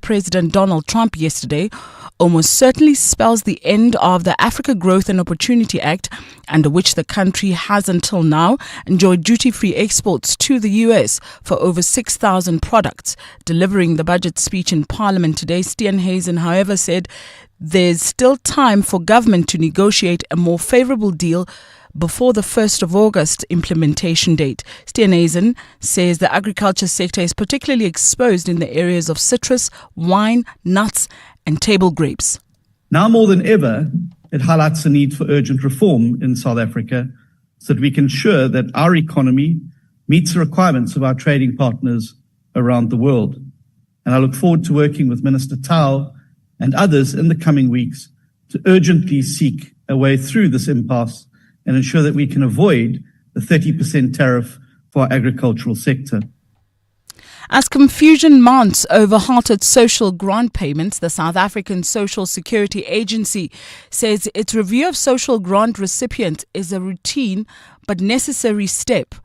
President Donald Trump yesterday almost certainly spells the end of the Africa Growth and Opportunity Act, under which the country has until now enjoyed duty-free exports to the US for over 6,000 products. Delivering the budget speech in Parliament today, Steenhuisen, however, said there's still time for government to negotiate a more favourable deal before the 1st of August implementation date. Steenhuisen says the agriculture sector is particularly exposed in the areas of citrus, wine, nuts and table grapes. Now more than ever, it highlights the need for urgent reform in South Africa so that we can ensure that our economy meets the requirements of our trading partners around the world. And I look forward to working with Minister Tau and others in the coming weeks to urgently seek a way through this impasse and ensure that we can avoid the 30% tariff for our agricultural sector. As confusion mounts over halted social grant payments, the South African Social Security Agency says its review of social grant recipients is a routine but necessary step.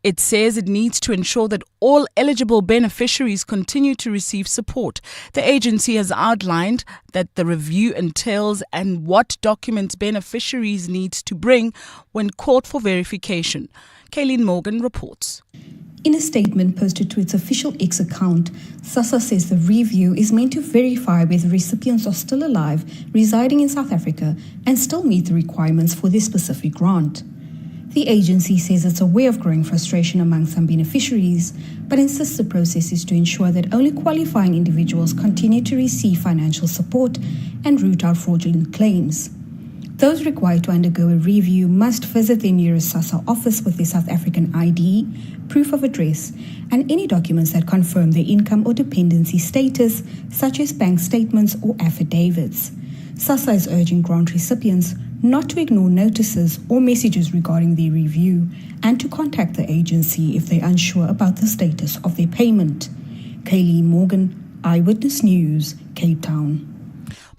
It says it needs to ensure that all eligible beneficiaries continue to receive support. The agency has outlined that the review entails and what documents beneficiaries need to bring when called for verification. Kayleen Morgan reports. In a statement posted to its official X account, SASSA says the review is meant to verify whether recipients are still alive, residing in South Africa, and still meet the requirements for their specific grant. The agency says it's aware of growing frustration among some beneficiaries, but insists the process is to ensure that only qualifying individuals continue to receive financial support and root out fraudulent claims. Those required to undergo a review must visit their nearest SASSA office with their South African ID, proof of address, and any documents that confirm their income or dependency status, such as bank statements or affidavits. SASSA is urging grant recipients not to ignore notices or messages regarding their review and to contact the agency if they're unsure about the status of their payment. Kayleen Morgan, Eyewitness News, Cape Town.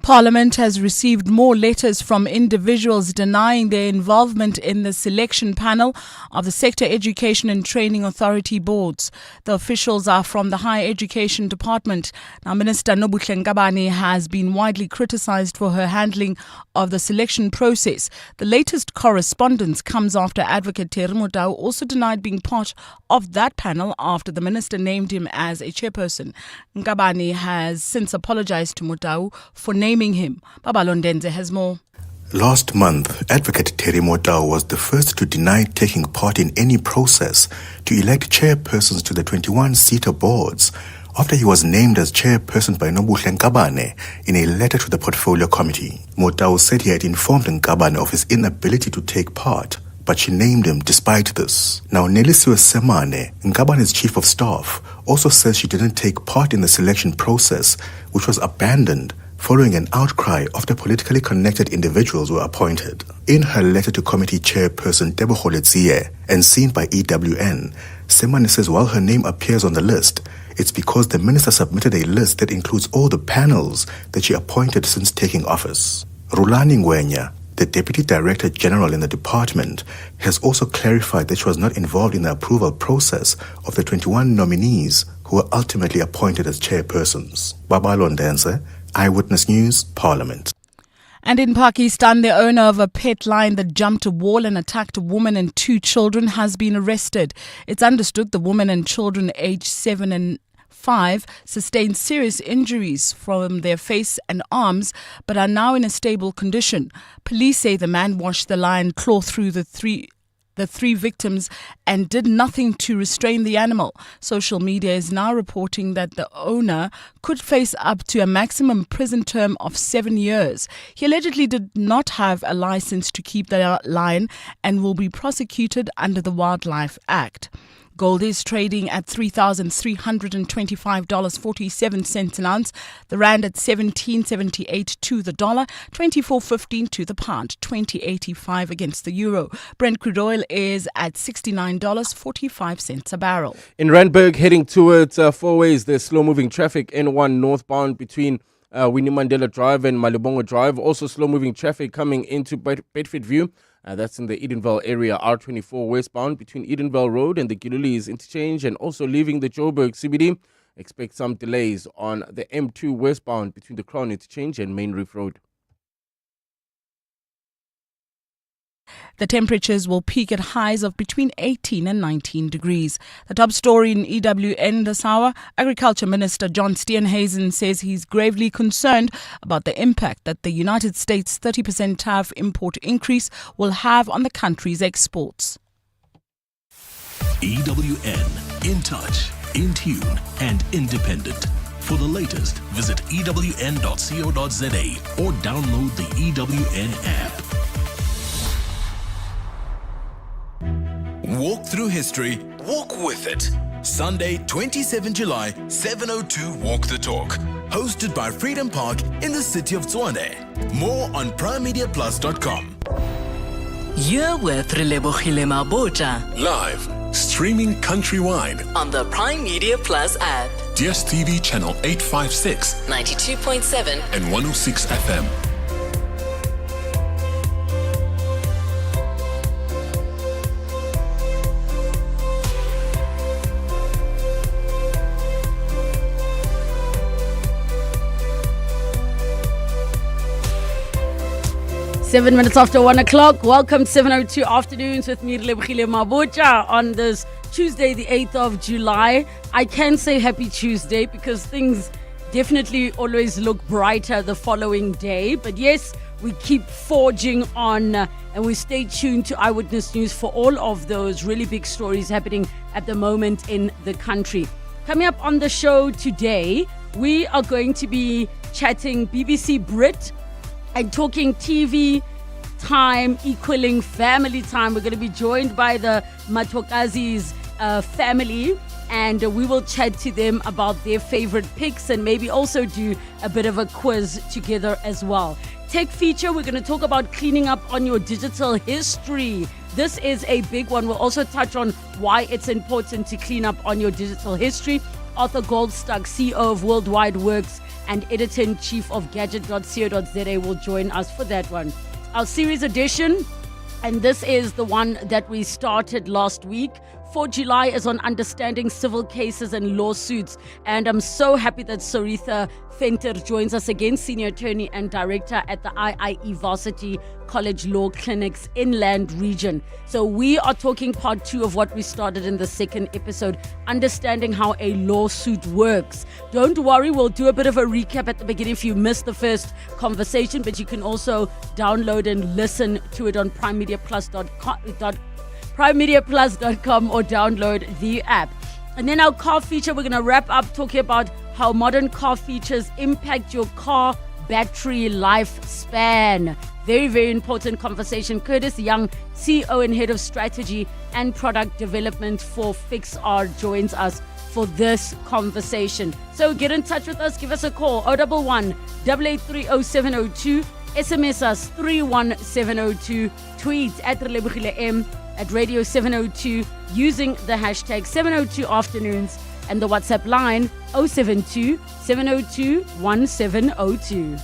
Parliament has received more letters from individuals denying their involvement in the selection panel of the Sector Education and Training Authority boards. The officials are from the Higher Education Department. Now, Minister Nobuhle Ngabane has been widely criticized for her handling of the selection process. The latest correspondence comes after Advocate Terry Motau also denied being part of that panel after the minister named him as a chairperson. Ngabane has since apologized to Motau for naming him. Babalondenze has more. Last month, Advocate Terry Motau was the first to deny taking part in any process to elect chairpersons to the 21-seater boards after he was named as chairperson by Nobuhle Ngabane in a letter to the Portfolio Committee. Motau said he had informed Ngabane of his inability to take part, but she named him despite this. Now, Nelisiwe Semane, Ngabane's chief of staff, also says she didn't take part in the selection process, which was abandoned following an outcry after politically connected individuals were appointed. In her letter to committee chairperson Relebogile Mabotja and seen by EWN, Semane says while her name appears on the list, it's because the minister submitted a list that includes all the panels that she appointed since taking office. Rulani Ngwenya, the Deputy Director General in the department, has also clarified that she was not involved in the approval process of the 21 nominees who were ultimately appointed as chairpersons. Babalondenze, Eyewitness News, Parliament. And in Pakistan, the owner of a pet lion that jumped a wall and attacked a woman and 2 children has been arrested. It's understood the woman and children aged 7 and 5 sustained serious injuries from their face and arms, but are now in a stable condition. Police say the man washed the lion claw through the three victims and did nothing to restrain the animal. Social media is now reporting that the owner could face up to a maximum prison term of 7 years. He allegedly did not have a license to keep the lion and will be prosecuted under the Wildlife Act. Gold is trading at $3,325.47 an ounce. The rand at 17.78 to the dollar, 24.15 to the pound, 20.85 against the euro. Brent crude oil is at $69.45 a barrel. In Randburg, heading towards four ways, there's slow-moving traffic N1 northbound between Winnie Mandela Drive and Malibongo Drive. Also slow-moving traffic coming into Bedford View. That's in the Edenvale area, R24 westbound between Edenvale Road and the Gilulis interchange, and also leaving the Joburg CBD. expect some delays on the M2 westbound between the Crown Interchange and Main Reef Road. The temperatures will peak at highs of between 18 and 19 degrees. The top story in EWN this hour, Agriculture Minister John Steenhuisen says he's gravely concerned about the impact that the United States' 30% tariff import increase will have on the country's exports. EWN, in touch, in tune, and independent. For the latest, visit ewn.co.za or download the EWN app. Walk through history, walk with it. Sunday, 27 July, 7:02 Walk the Talk. Hosted by Freedom Park in the city of Tshwane. More on primemediaplus.com. You're with Relebogile Mabotja Live, streaming countrywide. on the Prime Media Plus app. DSTV channel 856 92.7 and 106 FM. Seven minutes after 1 o'clock. Welcome 7:02 afternoons with me, Relebogile Mabotja, on this Tuesday, the 8th of July. I can say happy Tuesday because things definitely always look brighter the following day. But yes, we keep forging on and we stay tuned to Eyewitness News for all of those really big stories happening at the moment in the country. Coming up on the show today, we are going to be chatting BBC Brit and talking TV time equaling family time. We're going to be joined by the Matwakazi's family, and we will chat to them about their favorite picks and maybe also do a bit of a quiz together as well. Tech feature, we're going to talk about cleaning up on your digital history. This is a big one. We'll also touch on why it's important to clean up on your digital history. Arthur Goldstuck, CEO of Worldwide Works and editor-in-chief of gadget.co.za, will join us for that one. Our series edition, and this is the one that we started last week. 4 July is on understanding civil cases and lawsuits, and I'm so happy that Saritha Venter joins us again, senior attorney and director at the IIE Varsity College Law Clinic's Inland Region. So we are talking part 2 of what we started in the second episode, understanding how a lawsuit works. Don't worry, we'll do a bit of a recap at the beginning if you missed the first conversation, but you can also download and listen to it on primemediaplus.com or download the app. And then our car feature, we're going to wrap up talking about how modern car features impact your car battery lifespan. Very, very important conversation. Curtis Young, CEO and Head of Strategy and Product Development for FixR, joins us for this conversation. So get in touch with us. Give us a call, 011 883 0702. SMS us 31702. Tweet at Relebogile M, at Radio 702, using the hashtag 702 Afternoons, and the WhatsApp line 072 702 1702.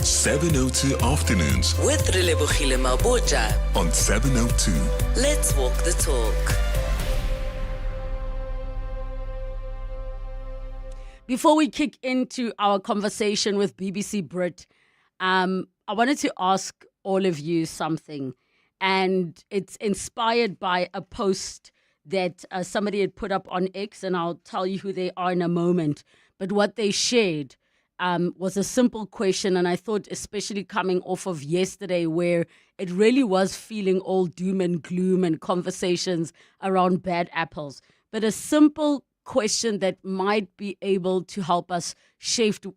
702 Afternoons with Relebogile Mabotja. on 702. Let's walk the talk. Before we kick into our conversation with BBC Brit, I wanted to ask all of you something. And it's inspired by a post that somebody had put up on X, and I'll tell you who they are in a moment. But what they shared was a simple question, and I thought, especially coming off of yesterday, where it really was feeling all doom and gloom and conversations around bad apples. But a simple question that might be able to help us shift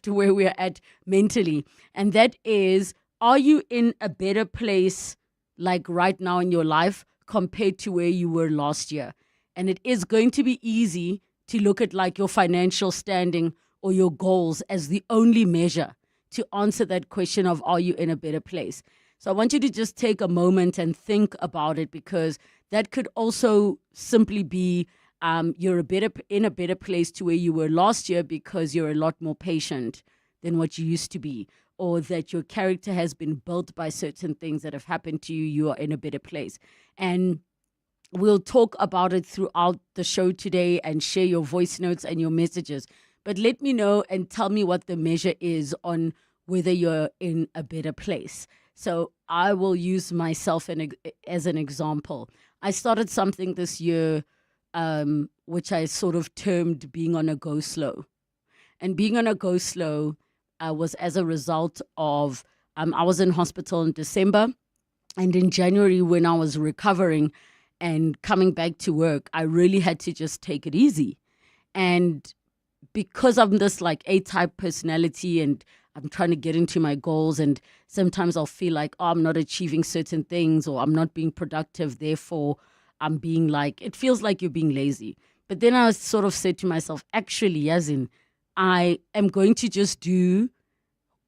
where we're at mentally, and that is, are you in a better place like right now in your life compared to where you were last year? And it is going to be easy to look at like your financial standing or your goals as the only measure to answer that question of, are you in a better place? So I want you to just take a moment and think about it, because that could also simply be you're in a better place to where you were last year because you're a lot more patient than what you used to be, or that your character has been built by certain things that have happened to you. You are in a better place. And we'll talk about it throughout the show today and share your voice notes and your messages. But let me know and tell me what the measure is on whether you're in a better place. So I will use myself as an example. I started something this year, which I sort of termed being on a go slow. And being on a go slow was as a result of, I was in hospital in December. And in January, when I was recovering and coming back to work, I really had to just take it easy. And because I'm this like A-type personality and I'm trying to get into my goals, and sometimes I'll feel like, oh, I'm not achieving certain things or I'm not being productive. Therefore, I'm being like, it feels like you're being lazy. But then I sort of said to myself, actually, as in, I am going to just do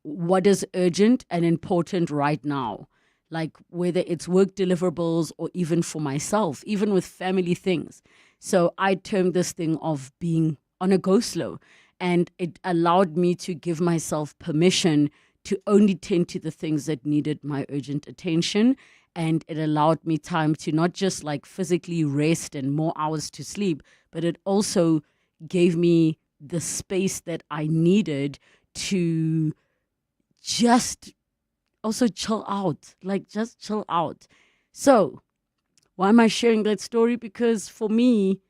what is urgent and important right now. Like whether it's work deliverables or even for myself, even with family things. So I termed this thing of being on a go slow, and it allowed me to give myself permission to only tend to the things that needed my urgent attention. And it allowed me time to not just like physically rest and more hours to sleep, but it also gave me the space that I needed to just also chill out, like just chill out. So why am I sharing that story? Because for me,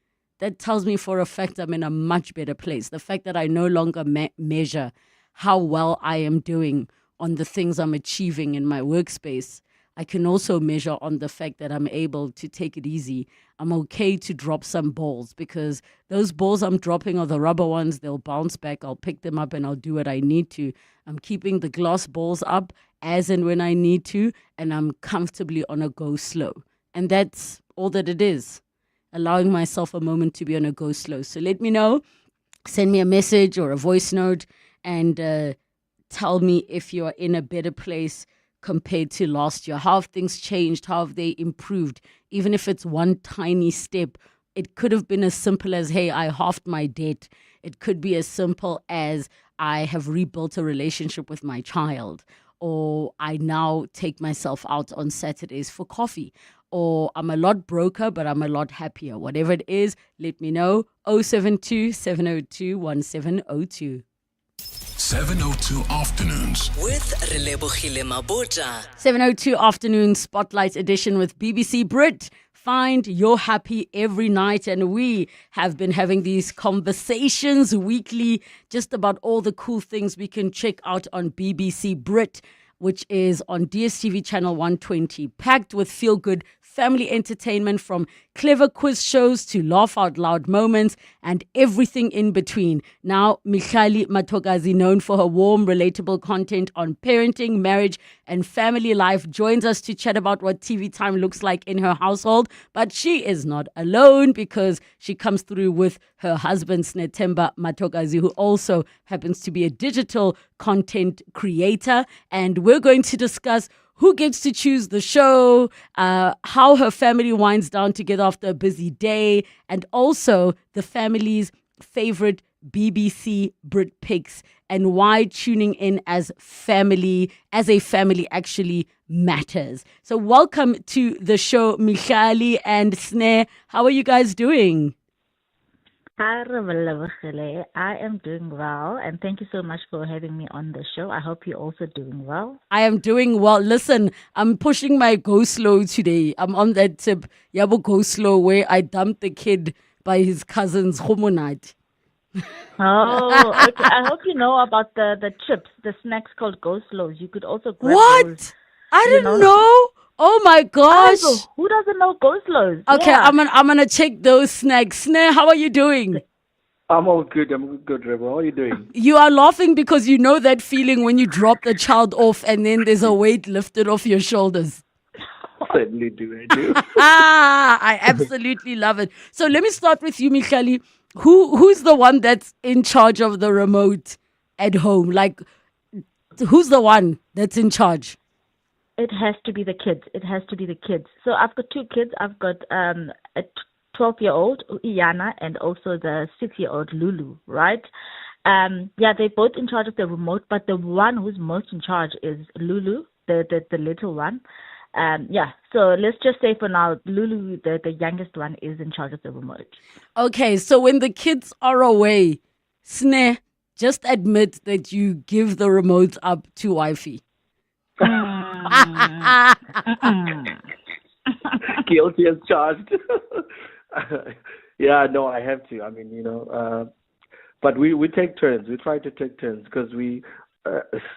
that tells me for a fact I'm in a much better place. The fact that I no longer measure how well I am doing on the things I'm achieving in my workspace. I can also measure on the fact that I'm able to take it easy. I'm okay to drop some balls because those balls I'm dropping are the rubber ones. They'll bounce back. I'll pick them up and I'll do what I need to. I'm keeping the glass balls up as and when I need to, and I'm comfortably on a go slow. And that's all that it is, allowing myself a moment to be on a go slow. So let me know, send me a message or a voice note, and tell me if you're in a better place compared to last year. How have things changed? How have they improved? Even if it's one tiny step, it could have been as simple as, hey, I halved my debt. It could be as simple as I have rebuilt a relationship with my child, or I now take myself out on Saturdays for coffee, or I'm a lot broker, but I'm a lot happier. Whatever it is, let me know. 072 702 1702. 702 Afternoons. With Relebogile Mabotja. 702 Afternoon Spotlight Edition with BBC Brit. Find your happy every night. And we have been having these conversations weekly just about all the cool things we can check out on BBC Brit, which is on DSTV channel 120, packed with feel-good family entertainment from clever quiz shows to laugh out loud moments and everything in between. Now, Michali Matokazi, known for her warm, relatable content on parenting, marriage, and family life, joins us to chat about what TV time looks like in her household. But she is not alone because she comes through with her husband, Snetemba Matokazi, who also happens to be a digital content creator. And we're going to discuss who gets to choose the show, how her family winds down together after a busy day, and also the family's favorite BBC Brit picks and why tuning in as a family actually matters. So welcome to the show, Michali and Sneh. How are you guys doing? Hi, Relebogile. I am doing well, and thank you so much for having me on the show. I hope you're also doing well. I am doing well. Listen, I'm pushing my go slow today. I'm on that tip, Yabo go slow, where I dumped the kid by his cousin's homonite. Oh, okay. I hope you know about the chips, the snacks called Go Slows. You could also grab What? those, I didn't know. Oh my gosh. Who doesn't know Go Slows? Okay, Yeah. I'm gonna check those snacks. Sneh, how are you doing? I'm all good. I'm good, Rebel. How are you doing? You are laughing because you know that feeling when you drop the child off and then there's a weight lifted off your shoulders. Certainly do. I do. I absolutely love it. So let me start with you, Michali. Who's the one that's in charge of the remote at home? Like, who's the one that's in charge? It has to be the kids. It has to be the kids. So I've got two kids. I've got a 12-year-old, Iyana, and also the 6-year-old, Lulu, right? Yeah, they're both in charge of the remote, but the one who's most in charge is Lulu, the little one. Yeah, so let's just say for now, Lulu, the youngest one, is in charge of the remote. Okay, so when the kids are away, Sneh, just admit that you give the remote up to wifey. Guilty as charged. Yeah, no, I have to. I mean, but we take turns. We try to take turns because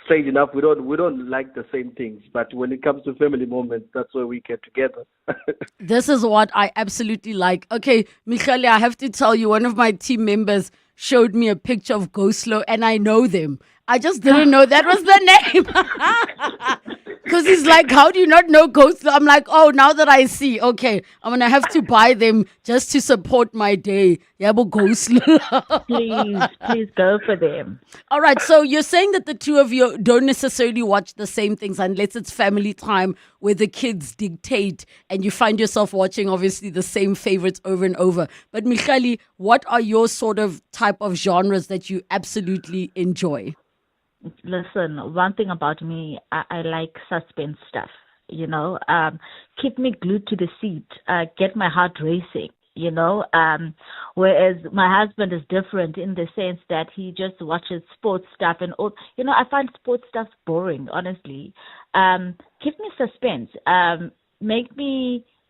strange enough, we don't like the same things. But when it comes to family moments, that's where we get together. This is what I absolutely like. Okay, Michele, I have to tell you, one of my team members showed me a picture of Ghostlo, and I know them. I just didn't know that was the name. Because he's like, how do you not know Ghostlo? I'm like, oh, now that I see, okay, I'm going to have to buy them just to support my day. Yabo Ghostlo. Please go for them. All right, so you're saying that the two of you don't necessarily watch the same things unless it's family time where the kids dictate and you find yourself watching, obviously, the same favorites over and over. But Michele, what are your sort of type of genres that you absolutely enjoy? Listen, one thing about me, I like suspense stuff, keep me glued to the seat, get my heart racing, whereas my husband is different in the sense that he just watches sports stuff and all. I find sports stuff boring, honestly. Keep me suspense, I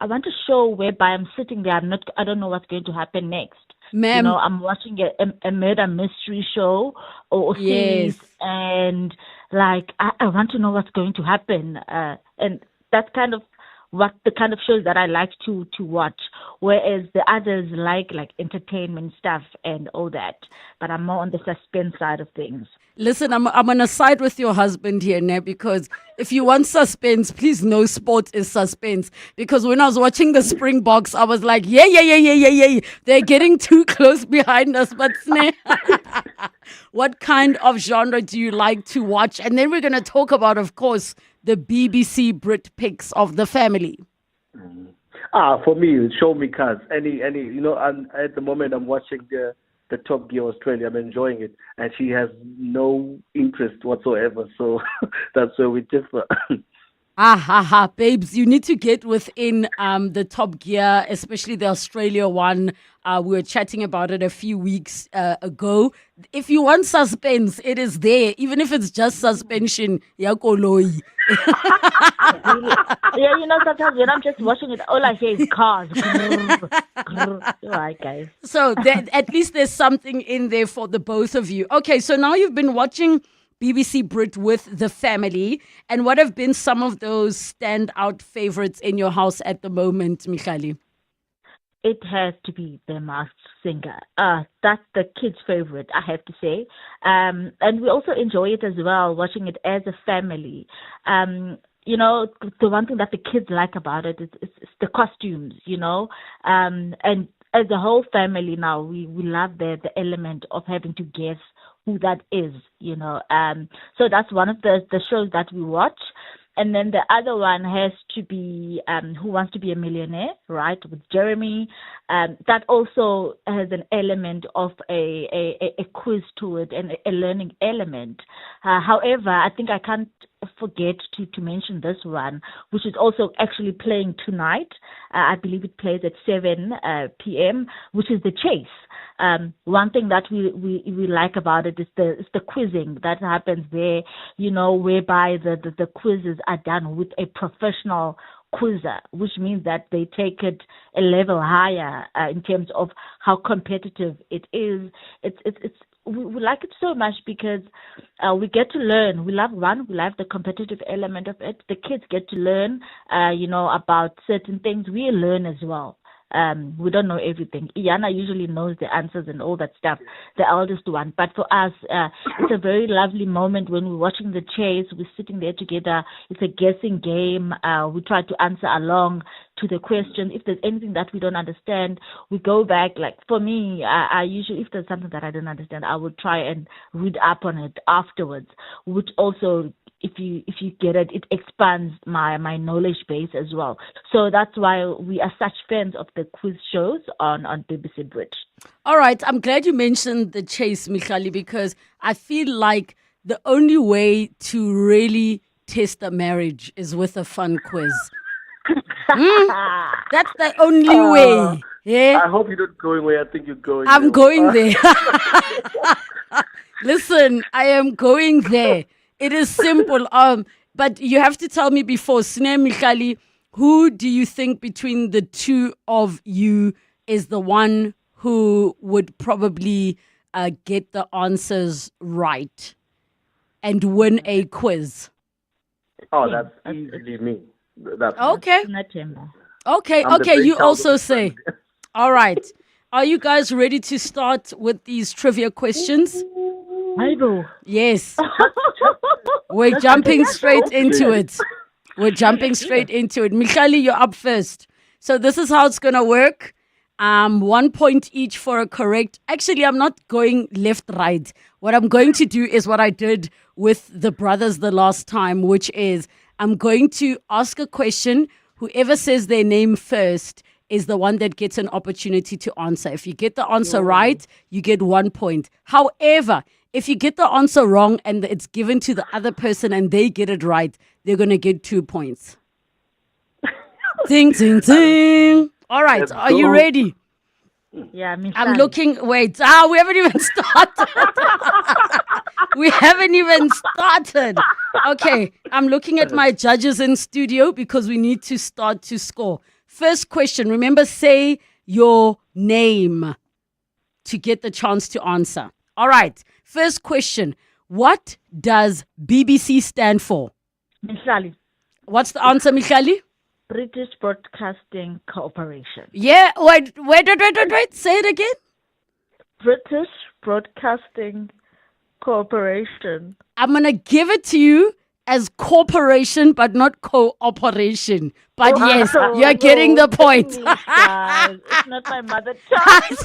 want a show whereby I'm sitting there, I don't know what's going to happen next. Ma'am. I'm watching a murder mystery show or series, and I want to know what's going to happen. And that's kind of what the kind of shows that I like to watch. Whereas the others like entertainment stuff and all that. But I'm more on the suspense side of things. Listen, I'm going to side with your husband here, Ne, because if you want suspense, please know sport is suspense. Because when I was watching the Springboks, I was like, yeah. They're getting too close behind us. But Sneh, what kind of genre do you like to watch? And then we're going to talk about, of course, the BBC Brit picks of the family. For me, show me cars. At the moment I'm watching the Top Gear Australia. I'm enjoying it, and she has no interest whatsoever. So that's where we differ. Babes, you need to get within the Top Gear, especially the Australia one. We were chatting about it a few weeks ago. If you want suspense, it is there. Even if it's just suspension, yakoloi. Sometimes when I'm just watching it, all I hear is cars. All right, guys. So at least there's something in there for the both of you. Okay, so now you've been watching BBC Brit with the family. And what have been some of those standout favorites in your house at the moment, Michele? It has to be The Masked Singer. That's the kids' favorite, I have to say. And we also enjoy it as well, watching it as a family. The one thing that the kids like about it is the costumes, and as a whole family now, we love the element of having to guess who that is, So that's one of the shows that we watch. And then the other one has to be Who Wants to Be a Millionaire, right, with Jeremy. That also has an element of a quiz to it and a learning element. However, I think I can't forget to mention this one, which is also actually playing tonight. I believe it plays at 7 p.m., which is The Chase. One thing that we like about it is the quizzing that happens there, whereby the quizzes are done with a professional quizzer, which means that they take it a level higher in terms of how competitive it is. We like it so much because we get to learn. We love the competitive element of it. The kids get to learn, about certain things. We learn as well. We don't know everything. Iyana usually knows the answers and all that stuff, the eldest one. But for us, it's a very lovely moment when we're watching The Chase. We're sitting there together. It's a guessing game. We try to answer along to the question. If there's anything that we don't understand, we go back. Like for me, I usually, if there's something that I don't understand, I would try and read up on it afterwards, which also, if you get it, it expands my knowledge base as well. So that's why we are such fans of the quiz shows on BBC Brit. All right, I'm glad you mentioned The Chase, Michele, because I feel like the only way to really test a marriage is with a fun quiz. That's the only way. Yeah. I hope you're not going where I think you're going. I'm going there. Listen, I am going there. It is simple. But you have to tell me before, Sne Michali, who do you think between the two of you is the one who would probably get the answers right and win a quiz? Oh, that's easily me. That's Okay. September. Okay, I'm the okay. big You child also of the say. family. All right. Are you guys ready to start with these trivia questions? Bible. Yes. We're jumping straight into it. We're jumping straight into it. Michali, you're up first. So this is how it's going to work. 1 point each for a correct. Actually, I'm not going left, right. What I'm going to do is what I did with the brothers the last time, which is I'm going to ask a question. Whoever says their name first is the one that gets an opportunity to answer. If you get the answer right, you get 1 point. However, if you get the answer wrong and it's given to the other person and they get it right, they're going to get 2 points. Ding, ding, ding. All right. Are you ready? Yeah, Miss I'm looking. Wait. We haven't even started. We haven't even started. Okay. I'm looking at my judges in studio because we need to start to score. First question. Remember, say your name to get the chance to answer. All right. First question. What does BBC stand for? Michali. What's the answer, Michali? British Broadcasting Corporation. Yeah. Wait. Say it again. British Broadcasting Corporation. I'm going to give it to you as corporation, but not cooperation. But yes, you're getting the point. Guys. It's not my mother tongue.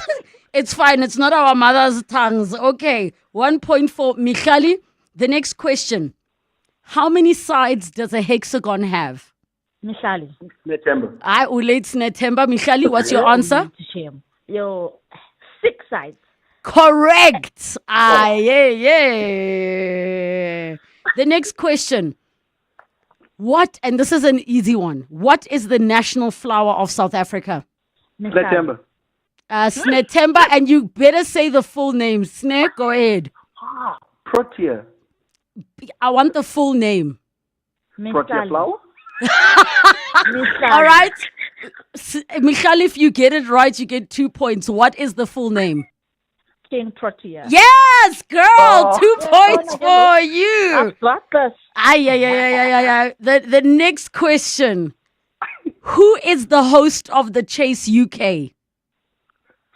It's fine. It's not our mother's tongues. Okay. 1 point for Michali. The next question. How many sides does a hexagon have? Michali. September. I ulate Netemba. Michali, what's your answer? Yo, 6 sides. Correct. Yeah. The next question. What, and this is an easy one, what is the national flower of South Africa? September. Snetemba, and you better say the full name. Sne, go ahead. Protea. I want the full name. Protea flower? All right. Michal, if you get it right, you get 2 points. What is the full name? King Protea. Yes, girl. 2 points for you. Yeah. The next question. Who is the host of the Chase UK?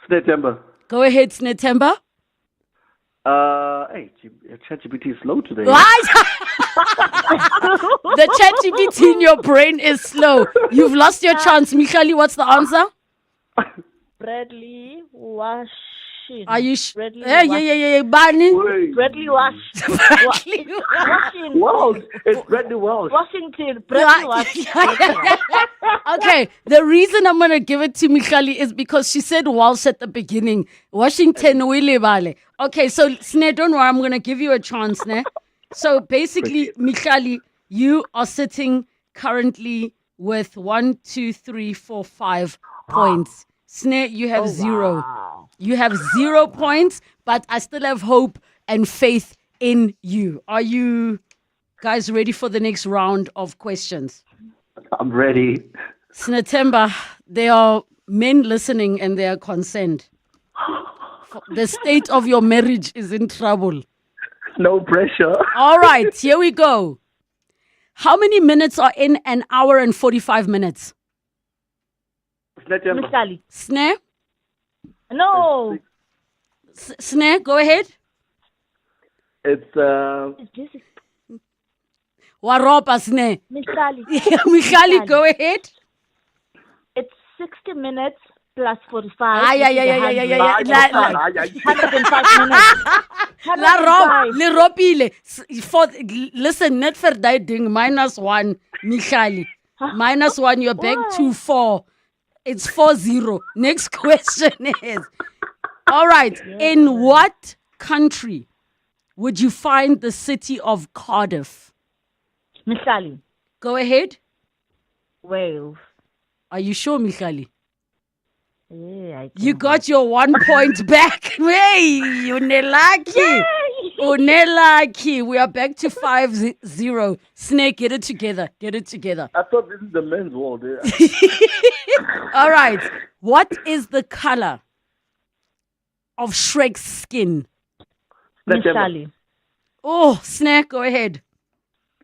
September. Go ahead, Snetemba. Hey, ChatGPT is slow today. The ChatGPT in your brain is slow. You've lost your chance. Michali, what's the answer? Bradley Washington. Are you Bradley yeah. Barney? Bradley Washington. Wow, it's Bradley Walsh. Washington. Bradley Washington. Okay, the reason I'm going to give it to Michali is because she said Walsh at the beginning. Washington Willebale. Okay, so Sne, don't worry, I'm going to give you a chance, ne? So basically, Michali, you are sitting currently with 1, 2, 3, 4, 5 points. Sne, you have 0. Wow. You have 0 points, but I still have hope and faith in you. Are you guys ready for the next round of questions? I'm ready. Snetemba, there are men listening and they are concerned. The state of your marriage is in trouble. No pressure. All right, here we go. How many minutes are in an hour and 45 minutes? September. Michali. Snare? No. Snare, go ahead. It's Waropa, Snare. Michali. Michali, go ahead. It's 60 minutes plus 45. Yeah. 105 minutes. Le ropile. Listen, net for ding -1, Michali. -1, you're back to 4. It's 4-0. Next question is, all right, in what country would you find the city of Cardiff? Michali. Go ahead. Wales. Are you sure, Michali? Yeah, I You think got your 1 point back. Hey, unelaki. Unelaki. We are back to 5-0. Snake, get it together. Get it together. I thought this is the men's world. All right. What is the color of Shrek's skin? Michali. Oh, Snake, go ahead.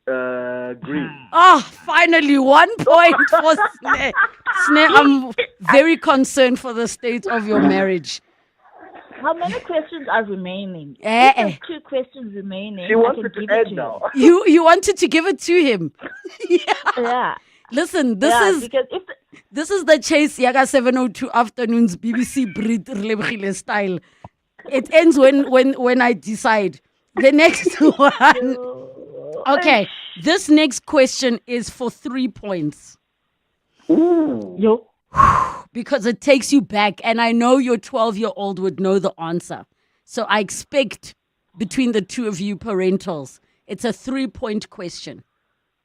Green. Oh, finally, 1 point for Snake. Snake, I'm very concerned for the state of your marriage. How many questions are remaining? Eh, If there's 2 questions remaining, She I wants can it to give it end to now. You wanted to give it to him. you. Yeah. Listen, this Yeah, is because if this is the Chase Yaga 702 afternoons BBC Brit Relebogile style. It ends when I decide. The next one. Okay, this next question is for 3 points. Yo. Because it takes you back, and I know your 12-year-old would know the answer. So I expect between the two of you parentals, it's a 3-point question.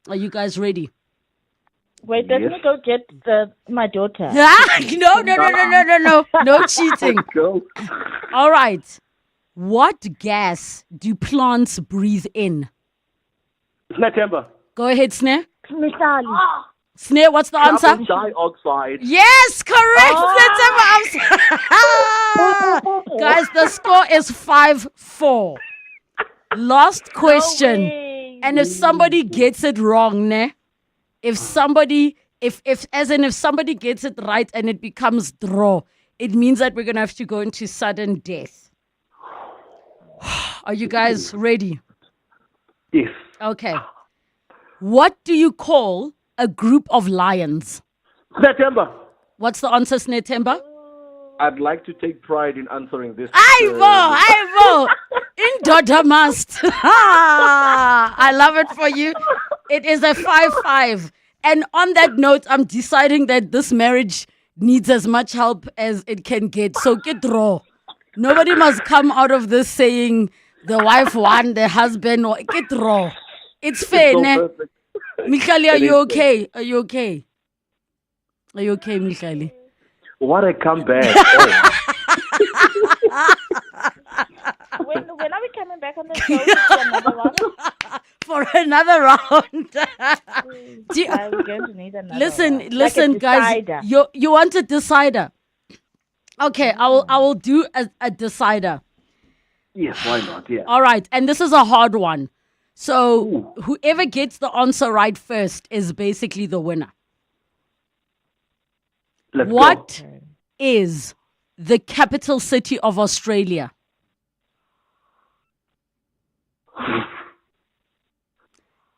Are you guys ready? Wait, let me go get my daughter. No. No cheating. Go. All right. What gas do plants breathe in? September. Go ahead, Snare. Michali. Snare, what's the answer? Carbon dioxide. Yes, correct. Guys, the score is 5-4. Last question. And if somebody gets it wrong, if somebody gets it right and it becomes draw, it means that we're going to have to go into sudden death. Are you guys ready? Yes. Okay. What do you call a group of lions? September. What's the answer, Snetemba? I'd like to take pride in answering this. Ivo! Indoda must. I love it for you. It is a 5-5. And on that note, I'm deciding that this marriage needs as much help as it can get. So get raw. Nobody must come out of this saying the wife won, the husband won. Get raw. It's fair, so ne? perfect. Michali, are you okay? Are you okay? Are you okay, Michali? What a comeback. When are we coming back on the show for another one? For another round. We're going to need another Listen, one. listen, Like a guys. decider. You want a decider? Okay, I will do a decider. Yes, why not? Yeah. All right, and this is a hard one. So whoever gets the answer right first is basically the winner. Let's What go. is the capital city of Australia?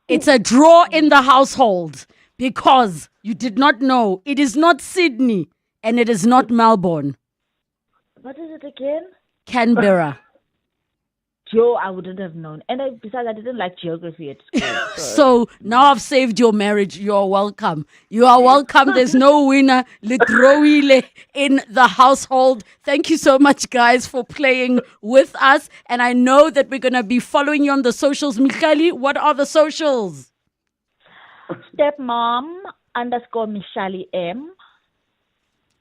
It's a draw in the household because you did not know. It is not Sydney and it is not Melbourne. What is it again? Canberra. Joe, I wouldn't have known. And besides, I didn't like geography at school. So now I've saved your marriage. You are welcome. You are welcome. There's no winner. Litroile in the household. Thank you so much, guys, for playing with us. And I know that we're going to be following you on the socials. Michali, what are the socials? Stepmom _Michali M.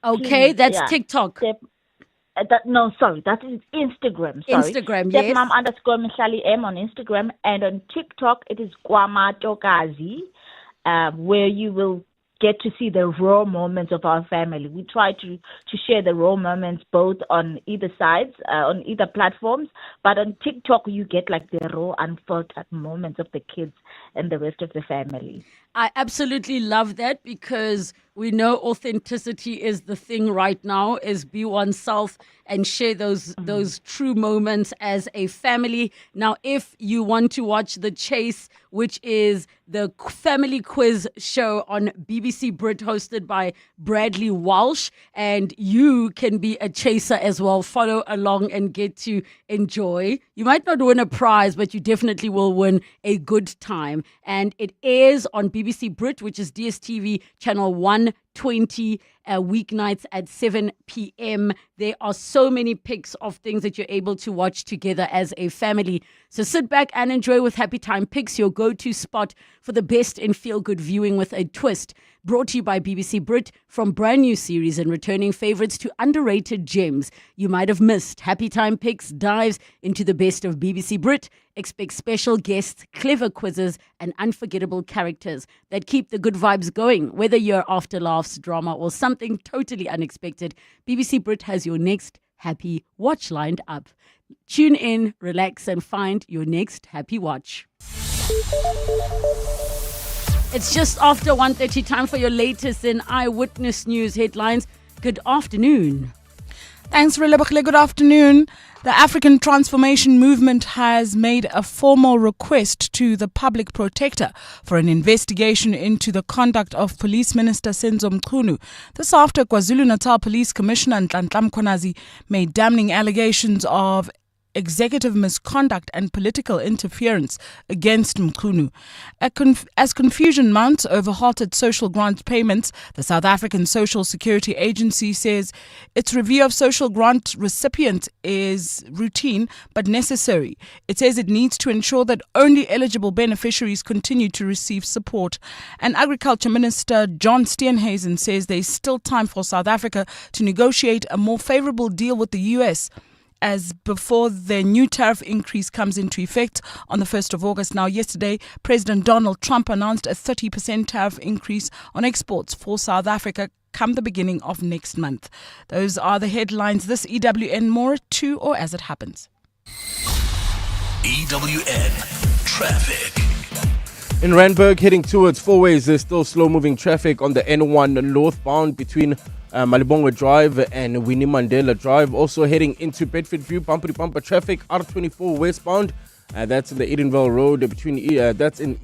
Okay, that's Yeah. TikTok. That is Instagram. Sorry. Instagram, yes. Stepmom _Michali M on Instagram, and on TikTok it is Kwamatokazi, where you will get to see the raw moments of our family. We try to share the raw moments both on either sides, on either platforms, but on TikTok you get like the raw, unfiltered moments of the kids and the rest of the family. I absolutely love that because we know authenticity is the thing right now, is be oneself and share those true moments as a family. Now, if you want to watch The Chase, which is the family quiz show on BBC Brit hosted by Bradley Walsh, and you can be a chaser as well, follow along and get to enjoy. You might not win a prize, but you definitely will win a good time. And it airs on BBC Brit, which is DSTV channel 1 8:20 weeknights at 7 p.m. There are so many picks of things that you're able to watch together as a family. So sit back and enjoy with Happy Time Picks, your go-to spot for the best in feel-good viewing with a twist. Brought to you by BBC Brit, from brand new series and returning favorites to underrated gems you might have missed. Happy Time Picks dives into the best of BBC Brit. Expect special guests, clever quizzes, and unforgettable characters that keep the good vibes going. Whether you're after laughs, drama, or something totally unexpected, BBC Brit has your next happy watch lined up. Tune in, relax, and find your next happy watch. It's just after 1:30, time for your latest in Eyewitness News headlines. Good afternoon. Thanks, Relebogile. Good afternoon. The African Transformation Movement has made a formal request to the Public Protector for an investigation into the conduct of Police Minister Senzo Mchunu. This after KwaZulu-Natal Police Commissioner Nhlanhla Mkhwanazi made damning allegations of executive misconduct and political interference against Mchunu. As confusion mounts over halted social grant payments, the South African Social Security Agency says its review of social grant recipients is routine but necessary. It says it needs to ensure that only eligible beneficiaries continue to receive support. And Agriculture Minister John Steenhuisen says there is still time for South Africa to negotiate a more favorable deal with the US as before the new tariff increase comes into effect on the 1st of August. Now, yesterday, President Donald Trump announced a 30% tariff increase on exports for South Africa come the beginning of next month. Those are the headlines this EWN. More at 2 or as it happens. EWN Traffic. In Randburg, heading towards Four Ways, there's still slow-moving traffic on the N1 northbound between Malibongwe Drive and Winnie Mandela Drive. Also heading into Bedford View, bumper-to-bumper traffic, R24 westbound. That's in the Edenvale Road between between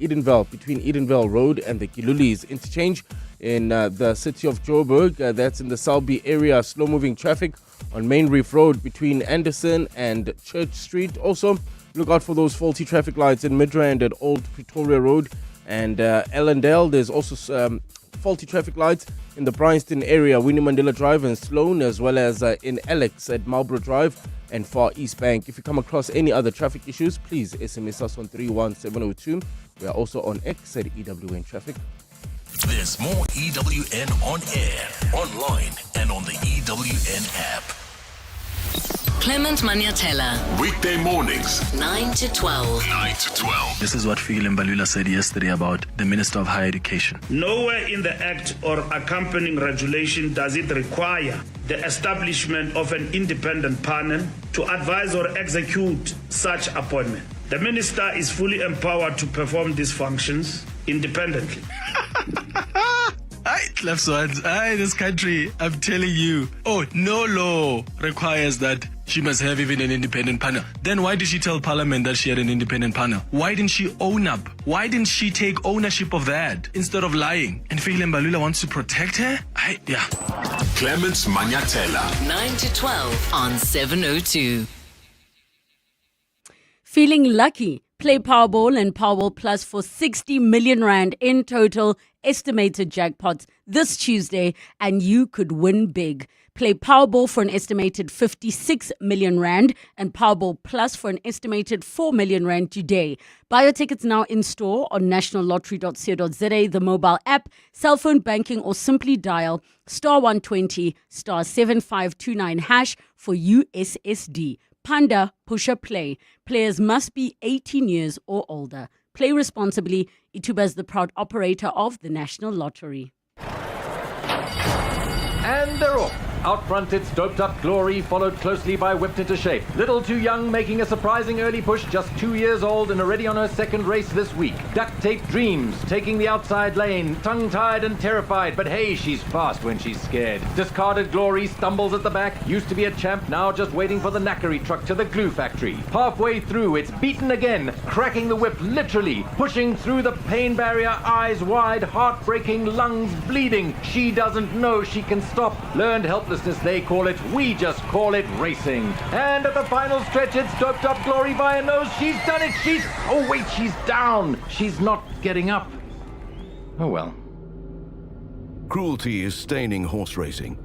Edenvale Road and the Kilulis interchange. In the city of Joburg, that's in the Selby area, slow-moving traffic on Main Reef Road between Anderson and Church Street. Also, look out for those faulty traffic lights in Midrand at Old Pretoria Road and Ellendale. There's also faulty traffic lights in the Bryanston area, Winnie Mandela Drive and Sloane, as well as in Alex at Marlborough Drive and Far East Bank. If you come across any other traffic issues, please SMS us on 31702. We are also on X at EWN Traffic. There's more EWN on air, online, and on the EWN app. Clement Maniatella, Weekday mornings, 9 to 12. 9 to 12. This is what Fikile Mbalula said yesterday about the Minister of Higher Education. Nowhere in the Act or accompanying regulation does it require the establishment of an independent panel to advise or execute such appointment. The Minister is fully empowered to perform these functions independently. This country, I'm telling you. Oh, no law requires that she must have even an independent panel. Then why did she tell Parliament that she had an independent panel? Why didn't she own up? Why didn't she take ownership of that instead of lying? And Fikile Mbalula wants to protect her? Clement Maniatella. 9 to 12 on 702. Feeling lucky? Play Powerball and Powerball Plus for 60 million rand in total estimated jackpots this Tuesday, and you could win big. Play Powerball for an estimated 56 million rand and Powerball Plus for an estimated 4 million rand today. Buy your tickets now in store on nationallottery.co.za, the mobile app, cell phone banking, or simply dial *120 *7529 hash for USSD. Panda Pusher Play. Players must be 18 years or older. Play responsibly. Ituba is the proud operator of the National Lottery. And they're off. Out front, it's Doped Up Glory, followed closely by Whipped Into Shape. Little Too Young making a surprising early push, just 2 years old and already on her second race this week. Duct Tape Dreams taking the outside lane, tongue-tied and terrified, but hey, she's fast when she's scared. Discarded Glory stumbles at the back, used to be a champ, now just waiting for the knackery truck to the glue factory. Halfway through, it's beaten again, cracking the whip literally, pushing through the pain barrier, eyes wide, heart-breaking, lungs bleeding. She doesn't know she can stop. Learned helplessness, they call it. We just call it racing. And at the final stretch, it's Doped Up Glory by a nose. She's done it. Oh wait, she's down. She's not getting up. Oh well. Cruelty is staining horse racing.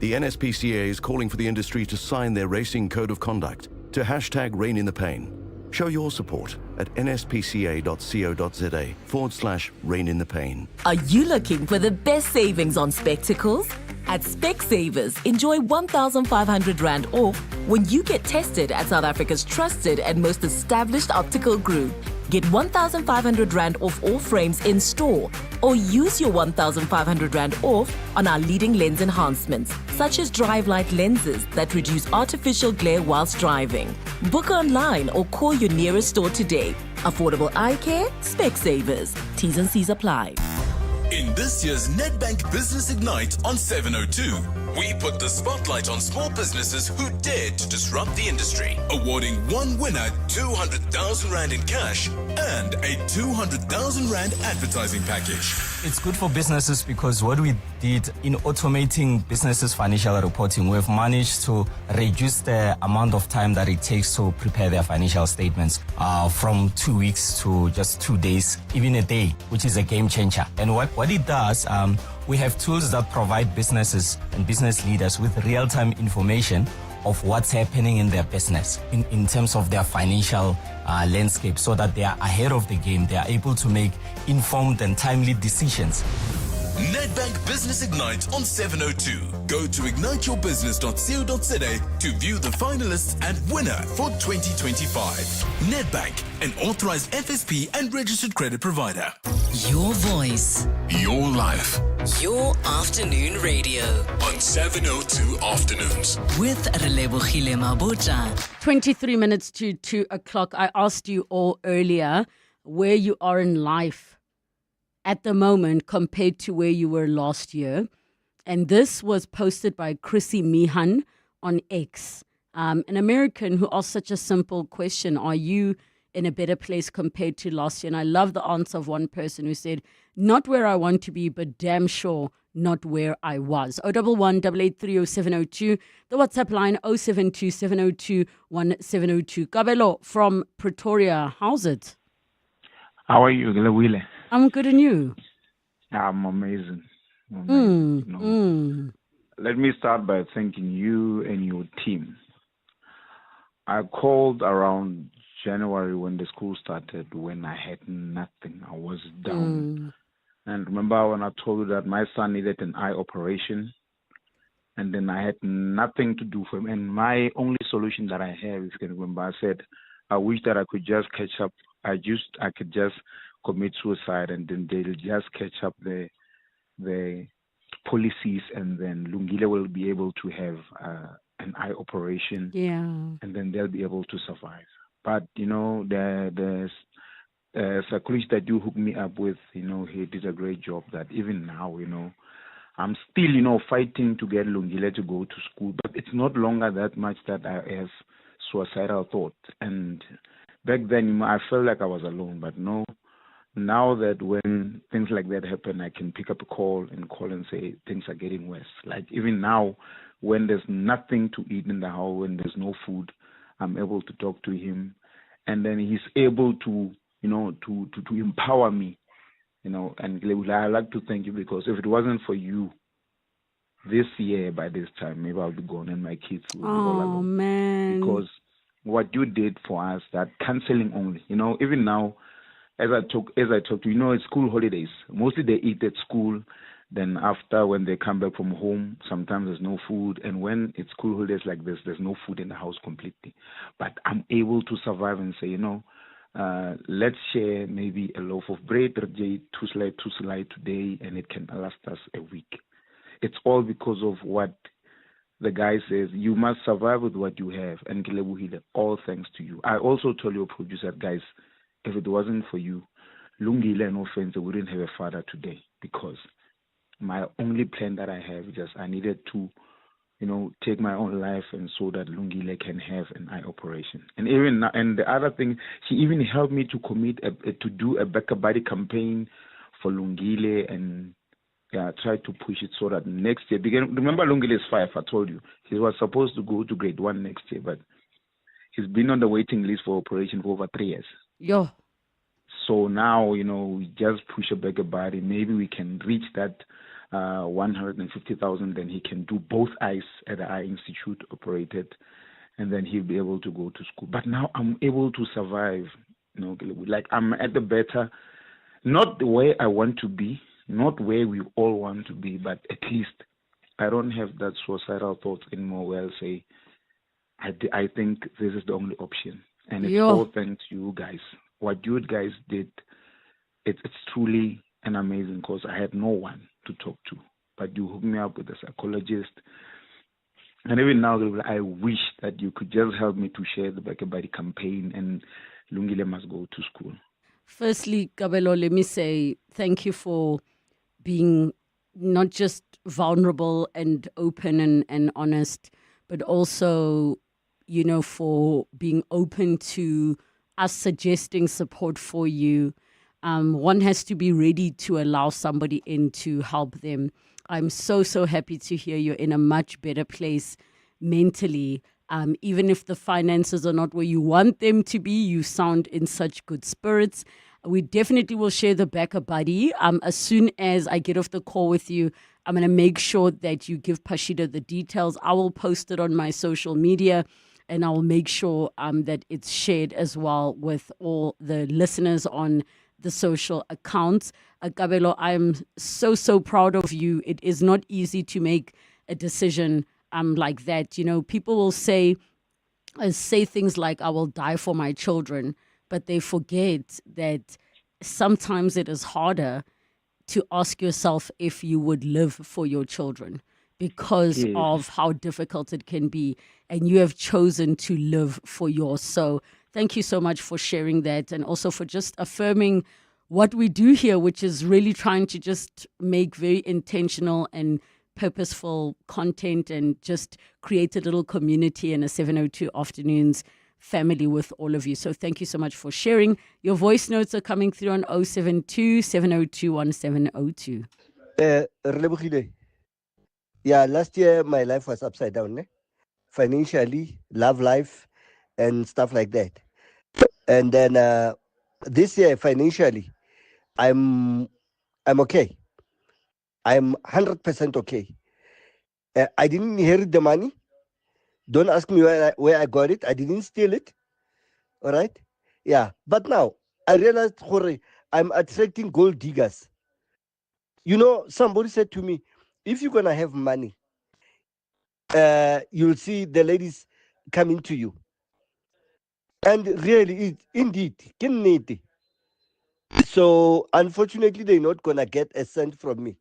The NSPCA is calling for the industry to sign their racing code of conduct to hashtag Rein in the Pain. Show your support at nspca.co.za/Rein in the Pain. Are you looking for the best savings on spectacles? At Specsavers, enjoy 1,500 Rand off when you get tested at South Africa's trusted and most established optical group. Get 1,500 Rand off all frames in store, or use your 1,500 Rand off on our leading lens enhancements, such as drive light lenses that reduce artificial glare whilst driving. Book online or call your nearest store today. Affordable eye care, Specsavers. T's and C's apply. In this year's Nedbank Business Ignite on 702, we put the spotlight on small businesses who dared to disrupt the industry, awarding one winner 200,000 Rand in cash and a 200,000 Rand advertising package. It's good for businesses because what we did in automating businesses' financial reporting, we've managed to reduce the amount of time that it takes to prepare their financial statements from 2 weeks to just 2 days, even a day, which is a game changer. And what it does, we have tools that provide businesses and business leaders with real-time information of what's happening in their business in terms of their financial landscape, so that they are ahead of the game. They are able to make informed and timely decisions. Nedbank Business Ignite on 702. Go to igniteyourbusiness.co.za to view the finalists and winner for 2025. Nedbank, an authorized FSP and registered credit provider. Your voice. Your life. Your afternoon radio. On 702 Afternoons. With Relebogile Mabotja. 23 minutes to 2 o'clock. I asked you all earlier where you are in life at the moment compared to where you were last year. And this was posted by Chrissy Mihan on X. An American who asked such a simple question: are you in a better place compared to last year? And I love the answer of one person who said, not where I want to be, but damn sure not where I was. 011-883-0702. The WhatsApp line 072-702-1702. Kabelo from Pretoria. How's it? How are you, Glawile? I'm good, and you? I'm amazing. Let me start by thanking you and your team. I called around January when the school started, when I had nothing. I was down. And remember when I told you that my son needed an eye operation, and then I had nothing to do for him. And my only solution that I have, if you can remember, I said, I wish that I could just catch up. I could just commit suicide, and then they'll just catch up the policies, and then Lungile will be able to have an eye operation. Yeah. And then they'll be able to survive. But, you know, the psychologist that you hooked me up with, you know, he did a great job. That even now, you know, I'm still, you know, fighting to get Lungile to go to school. But it's not longer that much that I have suicidal thoughts. And back then, you know, I felt like I was alone. But no, now that when things like that happen, I can pick up a call and say things are getting worse. Like even now, when there's nothing to eat in the house, when there's no food, I'm able to talk to him, and then he's able to, you know, to empower me, you know. And I'd like to thank you, because if it wasn't for you, this year by this time, maybe I'll be gone and my kids will be all alone. Oh, man. Because what you did for us, that counseling only, you know, even now, as I talk to you, know, it's school holidays. Mostly they eat at school. Then after, when they come back from home, sometimes there's no food. And when it's school holidays like this, there's no food in the house completely. But I'm able to survive and say, you know, let's share maybe a loaf of bread, two slide today, and it can last us a week. It's all because of what the guy says. You must survive with what you have. And Kilebuhile, all thanks to you. I also told your producer, guys, if it wasn't for you, Lungile and Offense wouldn't have a father today, because my only plan that I have is just I needed to, you know, take my own life, and so that Lungile can have an eye operation. And even and the other thing, she even helped me to commit to do a Back Body campaign for Lungile, and try to push it so that next year. Remember, Lungile is 5. I told you he was supposed to go to grade 1 next year, but he's been on the waiting list for operation for over 3 years. Yo. So now, you know, we just push a Back Body. Maybe we can reach that 150,000, then he can do both eyes at the Eye Institute operated, and then he'll be able to go to school. But now I'm able to survive. Like I'm at the better, not the way I want to be, not where we all want to be, but at least I don't have that suicidal thoughts anymore where I'll say, I think this is the only option. And it's all thanks to you guys. What you guys did, it's truly an amazing cause. I had no one to talk to, but you hooked me up with a psychologist. And even now, I wish that you could just help me to share the Bakabadi campaign and Lungile must go to school. Firstly, Kabelo, let me say thank you for being not just vulnerable and open and honest, but also, for being open to us suggesting support for you. One has to be ready to allow somebody in to help them. I'm so happy to hear you're in a much better place mentally. Even if the finances are not where you want them to be, you sound in such good spirits. We definitely will share the backup buddy. As soon as I get off the call with you, I'm going to make sure that you give Pashida the details. I will post it on my social media, and I will make sure that it's shared as well with all the listeners on the social accounts. Kabelo, I'm so proud of you. It is not easy to make a decision like that. People will say things like, I will die for my children, but they forget that sometimes it is harder to ask yourself if you would live for your children because of how difficult it can be. And you have chosen to live for yours. So thank you so much for sharing that, and also for just affirming what we do here, which is really trying to just make very intentional and purposeful content and just create a little community and a 702 Afternoons family with all of you. So thank you so much for sharing. Your voice notes are coming through on 072 702 1702. Relebogile. Yeah, last year my life was upside down, financially, love life, and stuff like that. And then this year, financially, I'm okay. I'm 100% okay. I didn't inherit the money. Don't ask me where I got it. I didn't steal it. All right? Yeah. But now, I realized, Jorge, I'm attracting gold diggers. Somebody said to me, if you're going to have money, you'll see the ladies coming to you. And really, indeed, so unfortunately, they're not going to get a cent from me.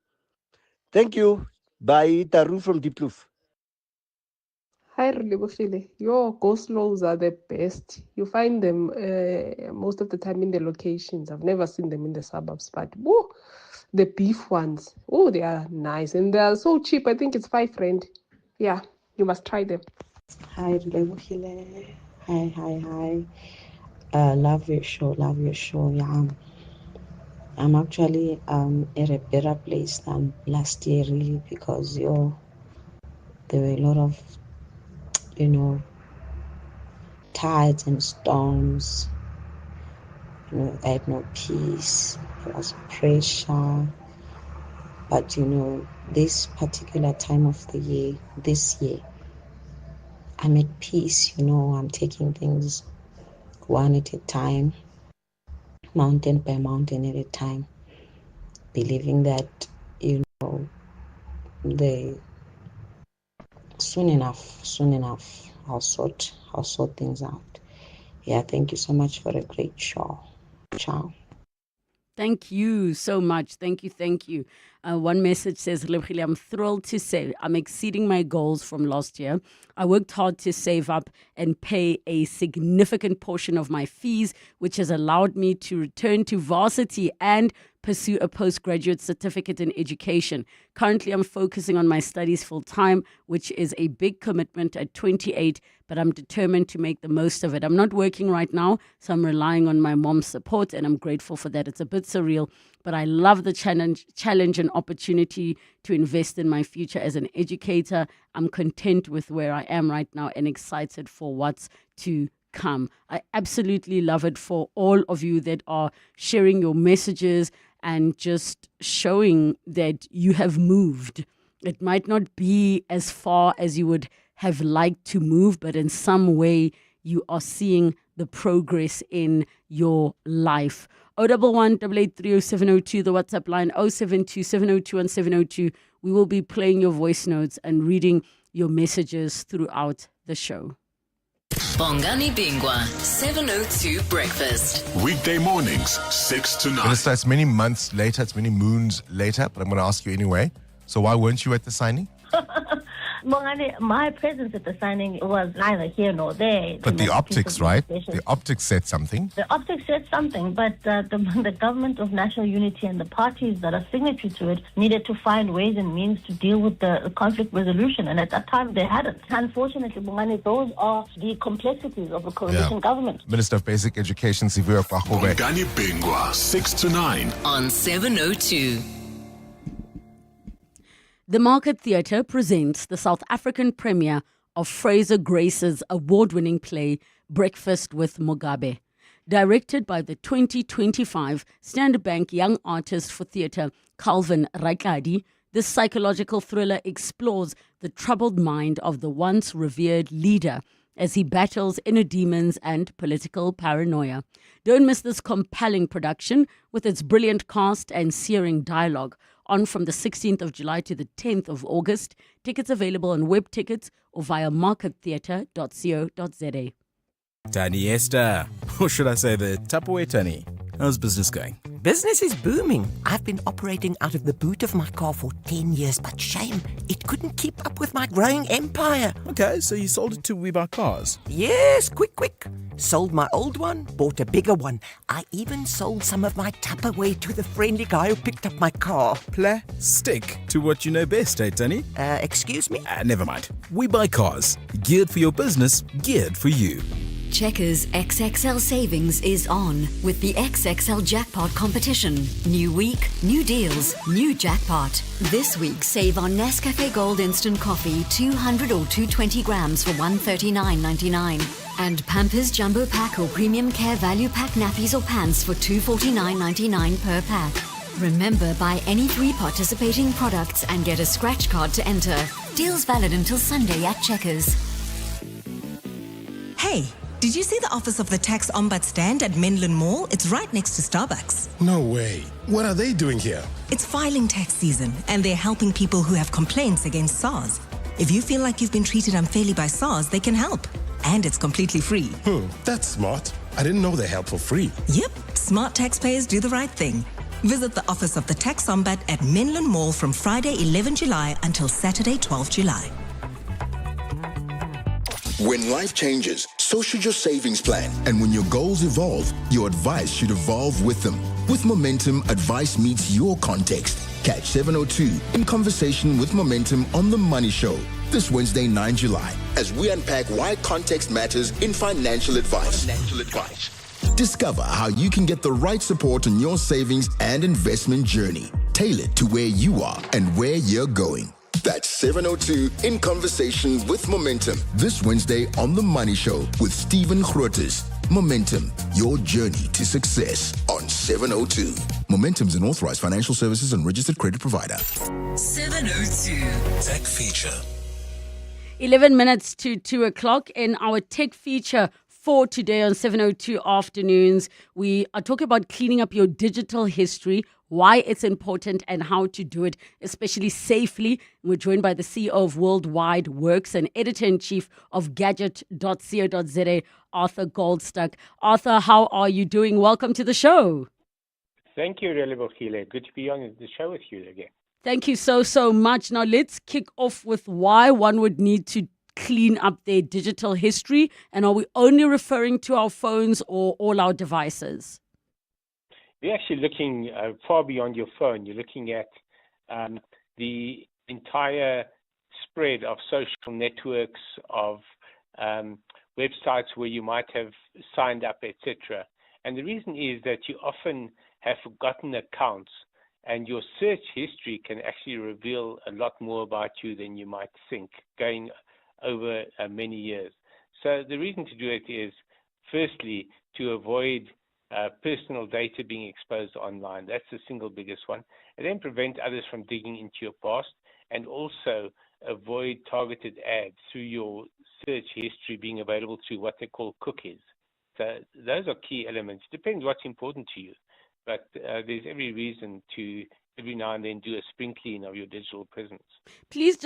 Thank you. Bye, Taru from Deep Kloof. Hi, Relebogile. Your go-slows are the best. You find them most of the time in the locations. I've never seen them in the suburbs, but woo, the beef ones, they are nice. And they are so cheap. I think it's 5 rand. Yeah, you must try them. Hi, Relebogile. Hi. Love your show. Yeah. I'm actually at a better place than last year, really, because there were a lot of tides and storms. I had no peace. There was pressure. But this particular time of the year, this year, I'm at peace. I'm taking things one at a time, mountain by mountain at a time, believing that soon enough I'll sort things out. Yeah, thank you so much for a great show. Ciao. Thank you so much. Thank you. One message says, I'm thrilled to say I'm exceeding my goals from last year. I worked hard to save up and pay a significant portion of my fees, which has allowed me to return to varsity and pursue a postgraduate certificate in education. Currently, I'm focusing on my studies full time, which is a big commitment at 28, but I'm determined to make the most of it. I'm not working right now, so I'm relying on my mom's support, and I'm grateful for that. It's a bit surreal, but I love the challenge and opportunity to invest in my future as an educator. I'm content with where I am right now and excited for what's to come. I absolutely love it for all of you that are sharing your messages and just showing that you have moved. It might not be as far as you would have liked to move, but in some way you are seeing the progress in your life. 011 883 0702, the WhatsApp line 072 702 702. We will be playing your voice notes and reading your messages throughout the show. Bongani Bingwa, 702 Breakfast. Weekday mornings, 6 to 9. Minister, it's many months later, it's many moons later, but I'm going to ask you anyway. So why weren't you at the signing? Bongani, my presence at the signing was neither here nor there. But the optics, right? The optics said something. The optics said something, but the government of national unity and the parties that are signatory to it needed to find ways and means to deal with the conflict resolution. And at that time, they hadn't. Unfortunately, Bongani, those are the complexities of a coalition government. Minister of Basic Education, Siviwe Kwahobe. Bongani Bingwa, 6 to 9. On 702. The Market Theatre presents the South African premiere of Fraser Grace's award-winning play Breakfast with Mugabe. Directed by the 2025 Standard Bank Young Artist for Theatre Calvin Raikadi, this psychological thriller explores the troubled mind of the once revered leader as he battles inner demons and political paranoia. Don't miss this compelling production with its brilliant cast and searing dialogue. On from the 16th of July to the 10th of August. Tickets available on web tickets or via markettheatre.co.za. Tani Esther, or should I say the Tupperware Tani? How's business going? Business is booming. I've been operating out of the boot of my car for 10 years, but shame, it couldn't keep up with my growing empire. Okay, so you sold it to We Buy Cars? Yes, quick. Sold my old one, bought a bigger one. I even sold some of my Tupperware to the friendly guy who picked up my car. Stick to what you know best, eh, Tani? Excuse me? Never mind. We Buy Cars. Geared for your business, geared for you. Checkers XXL Savings is on with the XXL Jackpot competition. New week, new deals, new jackpot. This week, save on Nescafe Gold Instant Coffee 200 or 220 grams for $139.99. And Pampers Jumbo Pack or Premium Care Value Pack nappies or pants for $249.99 per pack. Remember, buy any 3 participating products and get a scratch card to enter. Deals valid until Sunday at Checkers. Hey, did you see the office of the tax ombuds stand at Menlyn Mall? It's right next to Starbucks. No way. What are they doing here? It's filing tax season, and they're helping people who have complaints against SARS. If you feel like you've been treated unfairly by SARS, they can help. And it's completely free. That's smart. I didn't know they help for free. Yep, smart taxpayers do the right thing. Visit the office of the tax ombud at Menlyn Mall from Friday 11 July until Saturday 12 July. When life changes, so should your savings plan. And when your goals evolve, your advice should evolve with them. With Momentum, advice meets your context. Catch 702 in conversation with Momentum on The Money Show this Wednesday, 9 July, as we unpack why context matters in financial advice. Discover how you can get the right support on your savings and investment journey, tailored to where you are and where you're going. That's 702 in conversation with Momentum this Wednesday on The Money Show with Stephen Grootes. Momentum, your journey to success on 702. Momentum's an authorized financial services and registered credit provider. 702. Tech feature. 11 minutes to 2 o'clock in our tech feature for today on 702 Afternoons. We are talking about cleaning up your digital history, why it's important and how to do it, especially safely. We're joined by the CEO of Worldwide Works and editor-in-chief of gadget.co.za, Arthur Goldstuck. Arthur, how are you doing? Welcome to the show. Thank you, Relebogile. Good to be on the show with you again. Thank you so much. Now let's kick off with why one would need to clean up their digital history. And are we only referring to our phones or all our devices? You're actually looking far beyond your phone. You're looking at the entire spread of social networks, of websites where you might have signed up, etc. And the reason is that you often have forgotten accounts, and your search history can actually reveal a lot more about you than you might think going over many years. So the reason to do it is, firstly, to avoid personal data being exposed online. That's the single biggest one. And then prevent others from digging into your past, and also avoid targeted ads through your search history being available through what they call cookies. So those are key elements. Depends what's important to you. But there's every reason to every now and then do a spring clean of your digital presence. Please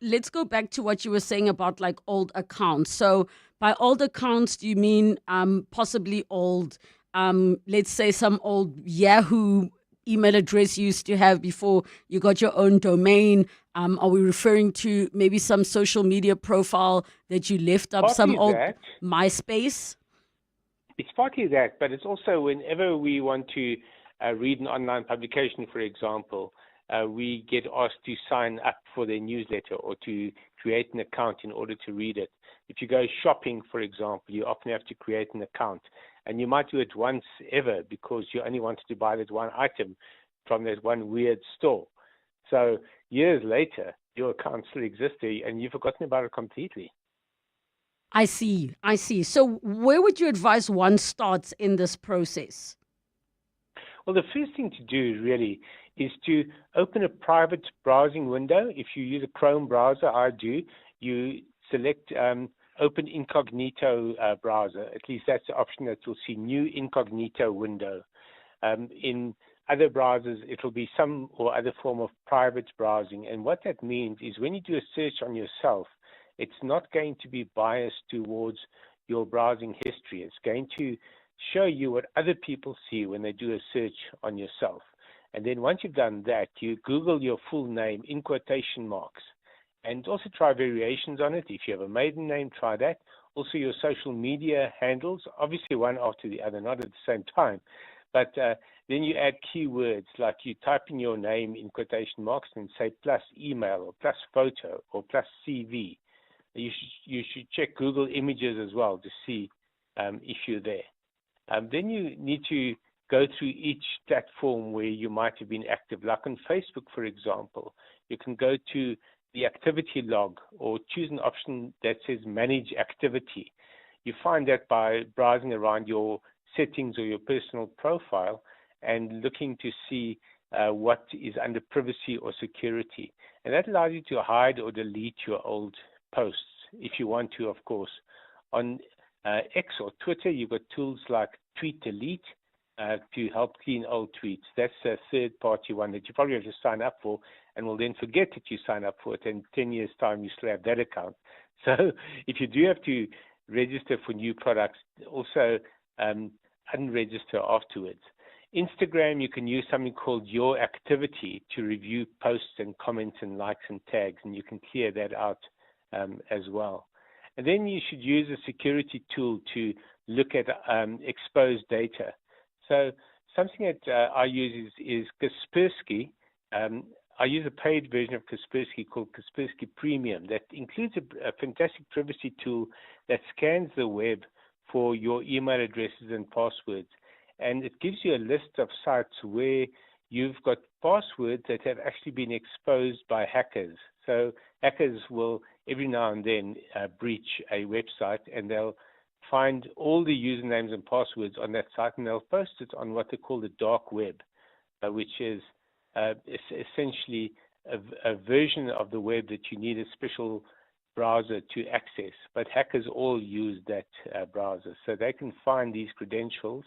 let's go back to what you were saying about like old accounts. So by old accounts, do you mean possibly old, let's say some old Yahoo email address you used to have before you got your own domain? Are we referring to maybe some social media profile that you left up, some old MySpace? It's partly that, but it's also whenever we want to read an online publication, for example, we get asked to sign up for their newsletter or to create an account in order to read it. If you go shopping, for example, you often have to create an account, and you might do it once ever because you only wanted to buy that one item from that one weird store. So years later, your account still exists there and you've forgotten about it completely. I see. So where would you advise one starts in this process? Well, the first thing to do really is to open a private browsing window. If you use a Chrome browser, I do, you select Open Incognito browser. At least that's the option that you'll see, New Incognito window. In other browsers, it will be some or other form of private browsing. And what that means is when you do a search on yourself, it's not going to be biased towards your browsing history. It's going to show you what other people see when they do a search on yourself. And then once you've done that, you Google your full name in quotation marks, and also try variations on it. If you have a maiden name, try that. Also your social media handles, obviously one after the other, not at the same time. But then you add keywords, like you type in your name in quotation marks and say plus email or plus photo or plus CV. You should check Google Images as well to see if you're there. Then you need to go through each platform where you might have been active. Like on Facebook, for example, you can go to the activity log or choose an option that says manage activity. You find that by browsing around your settings or your personal profile and looking to see what is under privacy or security. And that allows you to hide or delete your old posts if you want to, of course. On X or Twitter, you've got tools like Tweet Delete to help clean old tweets. That's a third-party one that you probably have to sign up for and will then forget that you sign up for it. And 10 years' time, you still have that account. So if you do have to register for new products, also unregister afterwards. Instagram, you can use something called Your Activity to review posts and comments and likes and tags, and you can clear that out as well. And then you should use a security tool to look at exposed data. So something that I use is Kaspersky. I use a paid version of Kaspersky called Kaspersky Premium that includes a fantastic privacy tool that scans the web for your email addresses and passwords. And it gives you a list of sites where you've got passwords that have actually been exposed by hackers. So hackers will every now and then breach a website, and they'll find all the usernames and passwords on that site, and they'll post it on what they call the dark web, which is essentially a version of the web that you need a special browser to access. But hackers all use that browser, so they can find these credentials.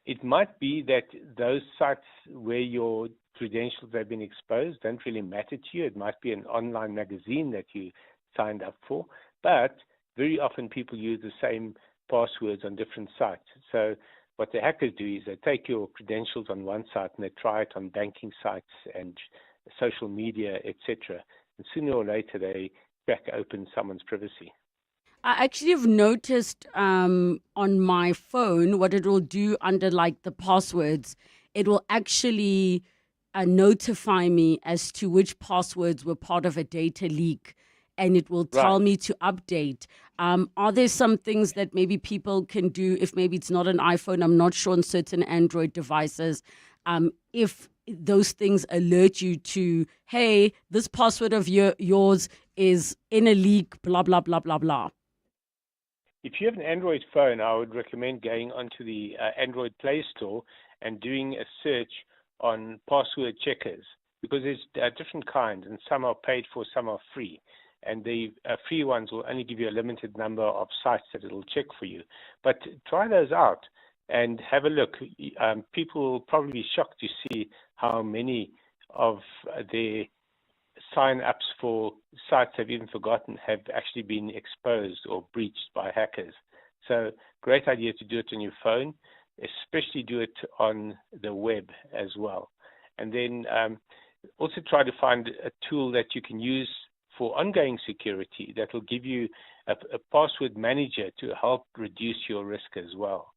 It might be that those sites where your credentials have been exposed don't really matter to you. It might be an online magazine that you signed up for, but very often people use the same passwords on different sites. So what the hackers do is they take your credentials on one site and they try it on banking sites and social media, etc. And sooner or later they crack open someone's privacy. I actually have noticed on my phone what it will do under like the passwords. It will actually notify me as to which passwords were part of a data leak, and it will tell me to update. Are there some things that maybe people can do if maybe it's not an iPhone? I'm not sure on certain Android devices. If those things alert you to, hey, this password of yours is in a leak, blah, blah, blah, blah, blah. If you have an Android phone, I would recommend going onto the Android Play Store and doing a search on password checkers, because there's different kinds, and some are paid for, some are free. And the free ones will only give you a limited number of sites that it'll check for you. But try those out and have a look. People will probably be shocked to see how many of their sign-ups for sites they've even forgotten have actually been exposed or breached by hackers. So great idea to do it on your phone, especially do it on the web as well. And then also try to find a tool that you can use for ongoing security that will give you a password manager to help reduce your risk as well.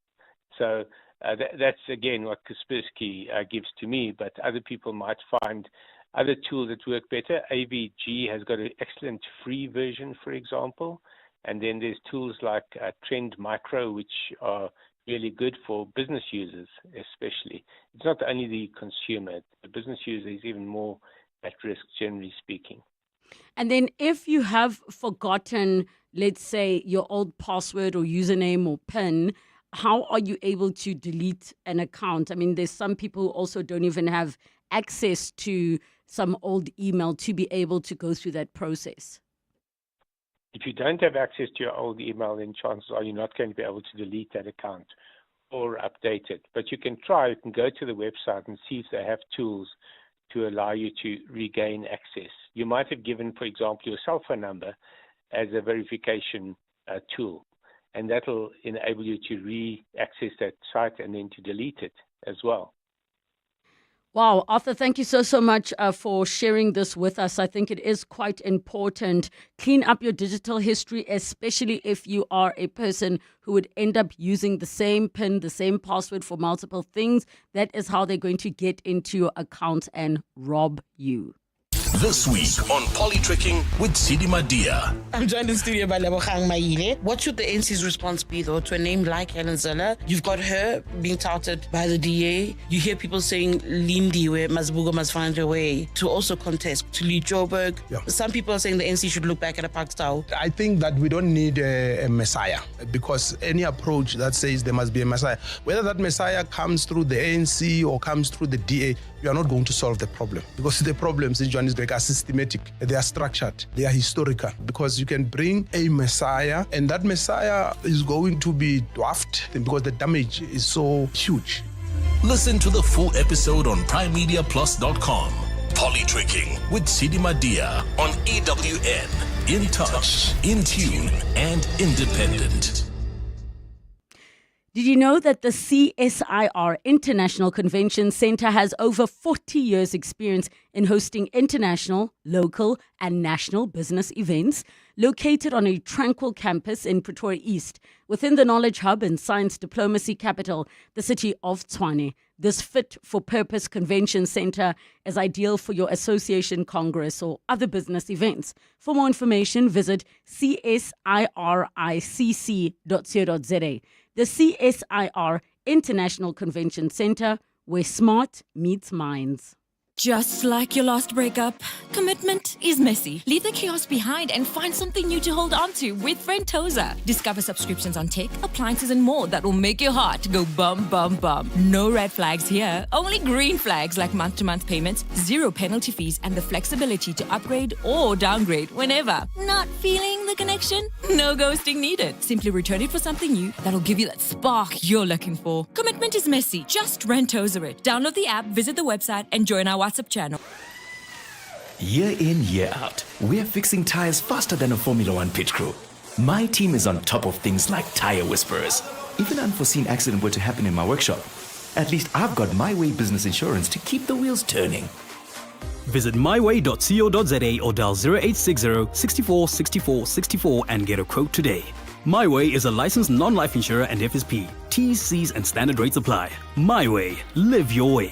So that's, again, what Kaspersky gives to me, but other people might find other tools that work better. AVG has got an excellent free version, for example. And then there's tools like Trend Micro, which are really good for business users, especially. It's not only the consumer. The business user is even more at risk, generally speaking. And then if you have forgotten, let's say, your old password or username or PIN, how are you able to delete an account? I mean, there's some people who also don't even have access to some old email to be able to go through that process. If you don't have access to your old email, then chances are you're not going to be able to delete that account or update it. But you can try. You can go to the website and see if they have tools to allow you to regain access. You might have given, for example, your cell phone number as a verification tool, and that'll enable you to re-access that site and then to delete it as well. Wow, Arthur, thank you so much for sharing this with us. I think it is quite important. Clean up your digital history, especially if you are a person who would end up using the same PIN, the same password for multiple things. That is how they're going to get into your account and rob you. This week on Polytricking with Sidi Madia. I'm joined in studio by Relebogile Mabotja. What should the NC's response be, though, to a name like Helen Zille? You've got her being touted by the DA. You hear people saying Lindy, where Mazibuko must find a way to also contest, to Lee Joburg. Yeah. Some people are saying the NC should look back at a Park Style. I think that we don't need a messiah, because any approach that says there must be a messiah, whether that messiah comes through the ANC or comes through the DA, you are not going to solve the problem, because the problems in Johannesburg are systematic, they are structured, they are historical, because you can bring a messiah and that messiah is going to be dwarfed because the damage is so huge. Listen to the full episode on primemediaplus.com. Polytricking with Sidi Madia on EWN. In touch, in tune, and independent. Did you know that the CSIR International Convention Center has over 40 years experience in hosting international, local, and national business events? Located on a tranquil campus in Pretoria East, within the knowledge hub and science diplomacy capital, the city of Tshwane, this fit-for-purpose convention center is ideal for your association, congress, or other business events. For more information, visit csiricc.co.za. The CSIR International Convention Center, where smart meets minds. Just like your last breakup, commitment is messy. Leave the chaos behind and find something new to hold on to with Rentosa. Discover subscriptions on tech, appliances, and more that will make your heart go bum, bum, bum. No red flags here, only green flags like month-to-month payments, zero penalty fees, and the flexibility to upgrade or downgrade whenever. Not feeling the connection? No ghosting needed. Simply return it for something new that'll give you that spark you're looking for. Commitment is messy. Just Rentosa it. Download the app, visit the website, and join our WhatsApp channel. Year in, year out, we're fixing tires faster than a Formula One pit crew. My team is on top of things like tire whisperers. If an unforeseen accident were to happen in my workshop, at least I've got My Way business insurance to keep the wheels turning. Visit myway.co.za or dial 0860 64 64 64 and get a quote today. My Way is a licensed non-life insurer and FSP. T's, C's, and standard rates apply. My Way. Live your way.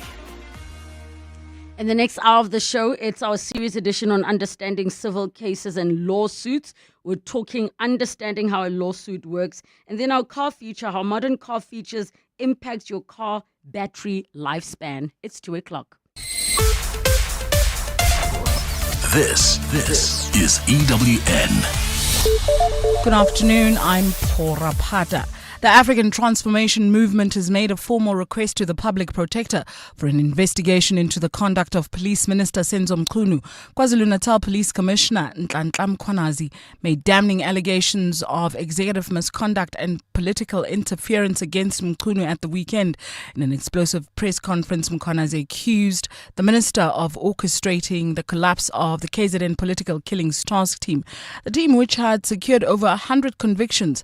In the next hour of the show, it's our series edition on understanding civil cases and lawsuits. We're talking understanding how a lawsuit works. And then our car feature, how modern car features impact your car battery lifespan. It's 2 o'clock. This is EWN. Good afternoon, I'm Pora Pata. The African Transformation Movement has made a formal request to the Public Protector for an investigation into the conduct of Police Minister Senzo Mchunu. KwaZulu-Natal Police Commissioner Nhlanhla Mkhwanazi made damning allegations of executive misconduct and political interference against Mchunu at the weekend. In an explosive press conference, Mkhwanazi accused the minister of orchestrating the collapse of the KZN Political Killings Task Team. The team, which had secured over 100 convictions,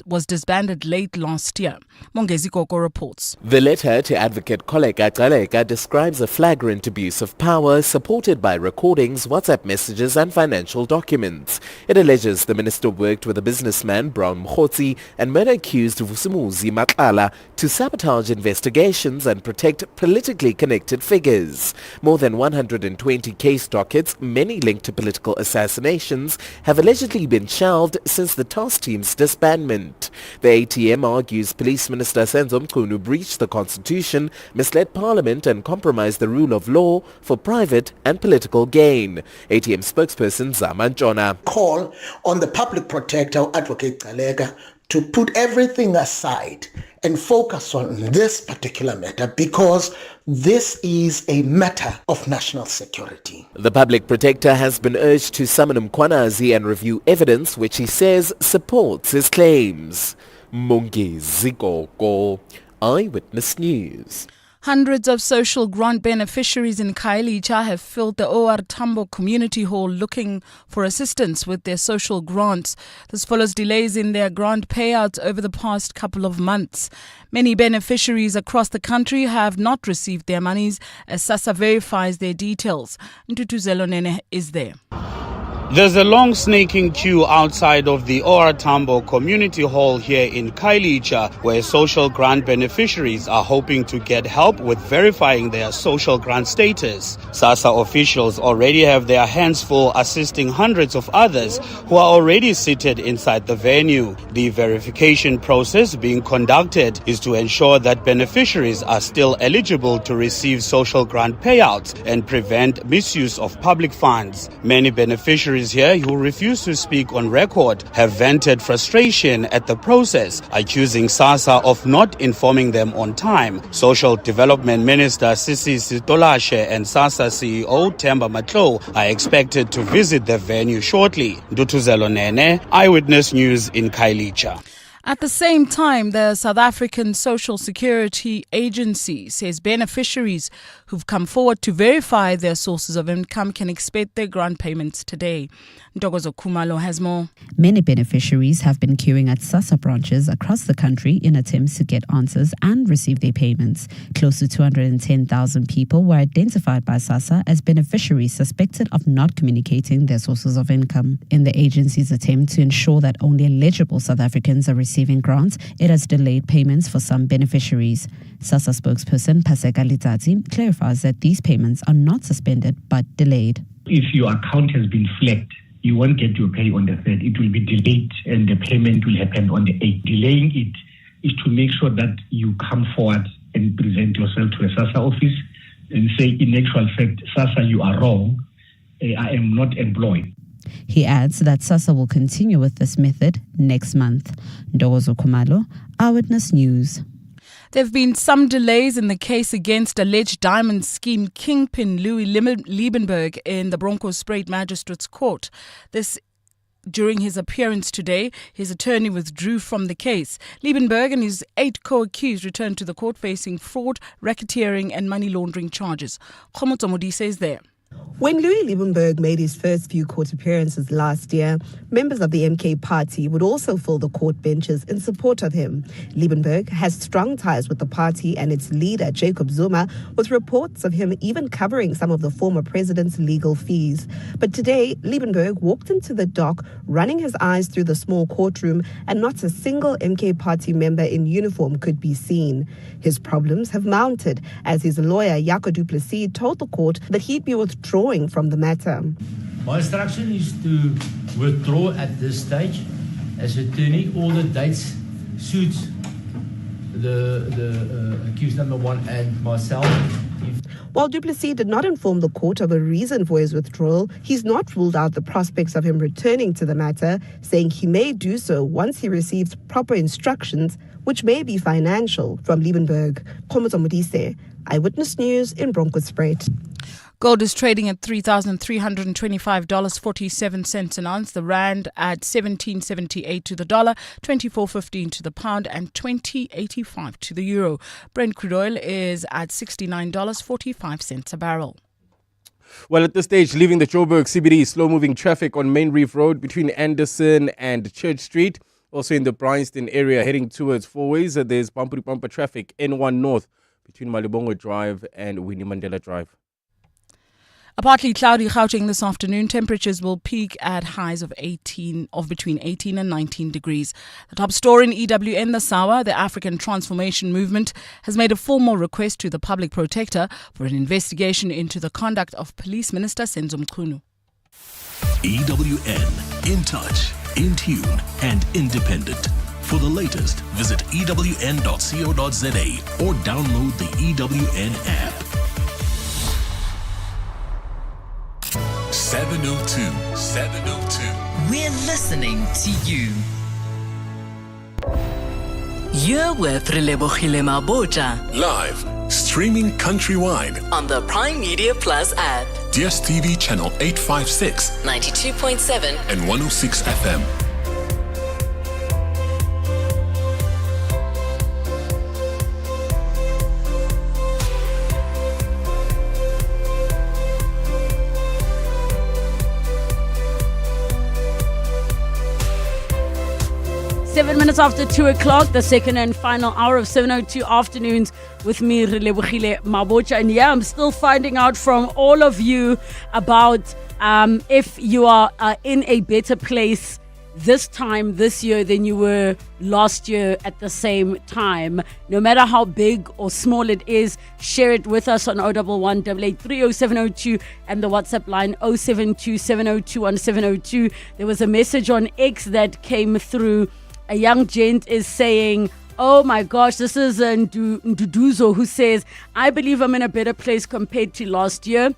was disbanded late last year. Mongezi Koko reports. The letter to Advocate Koleka Galeka describes a flagrant abuse of power supported by recordings, WhatsApp messages and financial documents. It alleges the minister worked with a businessman, Brown Mkhotsi, and murder-accused Vusumuzi Makala to sabotage investigations and protect politically connected figures. More than 120 case dockets, many linked to political assassinations, have allegedly been shelved since the task team's disbandment. The ATM argues Police Minister Senzo Mchunu breached the Constitution, misled Parliament and compromised the rule of law for private and political gain. ATM spokesperson Zaman Jona. Call on the Public Protector, Advocate Galeka, to put everything aside and focus on this particular matter because this is a matter of national security. The Public Protector has been urged to summon Mkhwanazi and review evidence which he says supports his claims. Mongezi Koko, Eyewitness News. Hundreds of social grant beneficiaries in Khayelitsha have filled the OR Tambo Community Hall looking for assistance with their social grants. This follows delays in their grant payouts over the past couple of months. Many beneficiaries across the country have not received their monies as SASSA verifies their details. Ntutu Zelonene is there. There's a long snaking queue outside of the OR Tambo Community Hall here in Khayelitsha, where social grant beneficiaries are hoping to get help with verifying their social grant status. SASSA officials already have their hands full assisting hundreds of others who are already seated inside the venue. The verification process being conducted is to ensure that beneficiaries are still eligible to receive social grant payouts and prevent misuse of public funds. Many beneficiaries here who refuse to speak on record have vented frustration at the process, accusing SASSA of not informing them on time. Social Development Minister Sisi Sitolashe and SASSA CEO Themba Matlo are expected to visit the venue shortly. Ndutuzelo Nene, Eyewitness News in Khayelitsha. At the same time, the South African Social Security Agency says beneficiaries who've come forward to verify their sources of income can expect their grant payments today. Ntokozo Khumalo has more. Many beneficiaries have been queuing at SASSA branches across the country in attempts to get answers and receive their payments. Close to 210,000 people were identified by SASSA as beneficiaries suspected of not communicating their sources of income. In the agency's attempt to ensure that only eligible South Africans are receiving grants, it has delayed payments for some beneficiaries. SASSA spokesperson Paseka Litsatsi clarifies that these payments are not suspended but delayed. If your account has been flagged, you won't get your pay on the 3rd. It will be delayed and the payment will happen on the 8th. Delaying it is to make sure that you come forward and present yourself to a SASSA office and say, in actual fact, SASSA, you are wrong. I am not employed. He adds that SASSA will continue with this method next month. Ndogozo Khumalo, Eyewitness News. There have been some delays in the case against alleged diamond scheme kingpin Louis Liebenberg in the Bronkhorstspruit Magistrates Court. This during his appearance today, his attorney withdrew from the case. Liebenberg and his 8 co-accused returned to the court facing fraud, racketeering and money laundering charges. Khomotso Modise is there. When Louis Liebenberg made his first few court appearances last year, members of the MK party would also fill the court benches in support of him. Liebenberg has strong ties with the party and its leader, Jacob Zuma, with reports of him even covering some of the former president's legal fees. But today, Liebenberg walked into the dock, running his eyes through the small courtroom, and not a single MK party member in uniform could be seen. His problems have mounted, as his lawyer, Jaco du Plessis, told the court that he'd be withdrawing from the matter. My instruction is to withdraw at this stage as attorney. All the dates suits the accused number 1 and myself. While du Plessis did not inform the court of a reason for his withdrawal, he's not ruled out the prospects of him returning to the matter, saying he may do so once he receives proper instructions, which may be financial. From Liebenberg, Komoto Modise, Eyewitness News in Bronkhorstspruit. Gold is trading at $3,325.47 an ounce. The rand at 17.78 to the dollar, 24.15 to the pound, and 20.85 to the euro. Brent crude oil is at $69.45 a barrel. Well, at this stage, leaving the Joburg CBD, slow-moving traffic on Main Reef Road between Anderson and Church Street. Also in the Bryanston area, heading towards Fourways, there's bumper-to-bumper traffic N1 North between Malibongo Drive and Winnie Mandela Drive. A partly cloudy Gauteng this afternoon. Temperatures will peak at highs of between 18 and 19 degrees. The top story in EWN this hour, the African Transformation Movement has made a formal request to the Public Protector for an investigation into the conduct of Police Minister Senzo Mchunu. EWN, in touch, in tune, and independent. For the latest, visit ewn.co.za or download the EWN app. 702. We're listening to you. You're with Relebogile Mabotja Live, streaming countrywide on the Prime Media Plus app. DSTV channel 856, 92.7 and 106 FM. Minutes after 2 o'clock, the second and final hour of 702 afternoons with me, Relebogile Mabotja. And yeah, I'm still finding out from all of you about if you are in a better place this time this year than you were last year at the same time. No matter how big or small it is, share it with us on 011 883 0702 and the WhatsApp line 072 702 1702. There was a message on X that came through. A young gent is saying, oh my gosh, this is Nduduzo who says, I believe I'm in a better place compared to last year.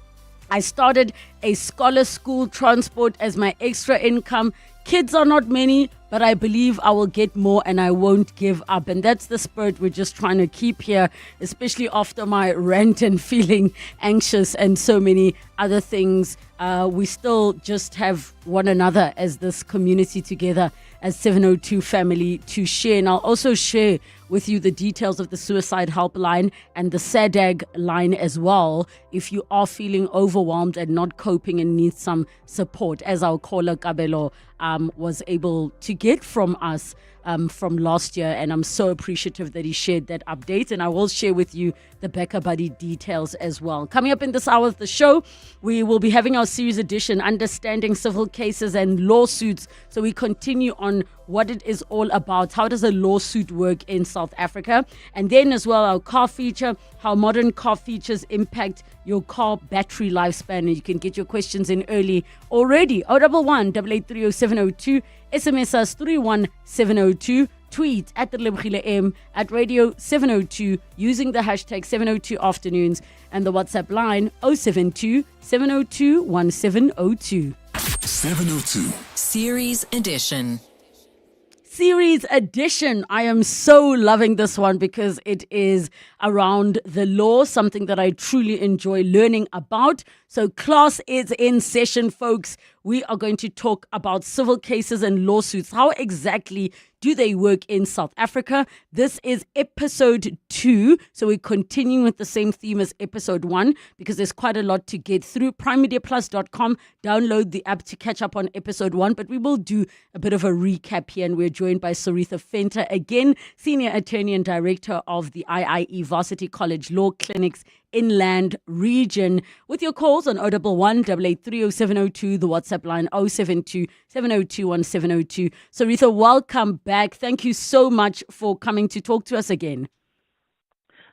I started a scholar school transport as my extra income. Kids are not many, but I believe I will get more and I won't give up. And that's the spirit we're just trying to keep here, especially after my rant and feeling anxious and so many other things. We still just have one another as this community together, as 702 family, to share. And I'll also share with you the details of the suicide helpline and the SADAG line as well, if you are feeling overwhelmed and not coping and need some support, as our caller Kabelo was able to get from us from last year. And I'm so appreciative that he shared that update. And I will share with you the Becca Buddy details as well. Coming up in this hour of the show, we will be having our series edition, Understanding Civil Cases and Lawsuits. So we continue on what it is all about. How does a lawsuit work in South Africa? And then as well, our car feature, how modern car features impact your car battery lifespan. And you can get your questions in early already. 011 883 0702. SMS us 31702. Tweet at the Relebogile M, at Radio 702 using the hashtag 702 afternoons, and the WhatsApp line 072 702 1702. 702. Series Edition. Series edition. I am so loving this one because it is around the law, something that I truly enjoy learning about. So class is in session, folks. We are going to talk about civil cases and lawsuits. How exactly do they work in South Africa? This is episode 2. So we're continuing with the same theme as episode 1 because there's quite a lot to get through. PrimeMediaPlus.com. Download the app to catch up on episode 1. But we will do a bit of a recap here. And we're joined by Saritha Venter, again, Senior Attorney and Director of the IIE Varsity College Law Clinics Inland Region, with your calls on 011 883 0702, the WhatsApp line 072 702 1702. Saritha, welcome back. Thank you so much for coming to talk to us again.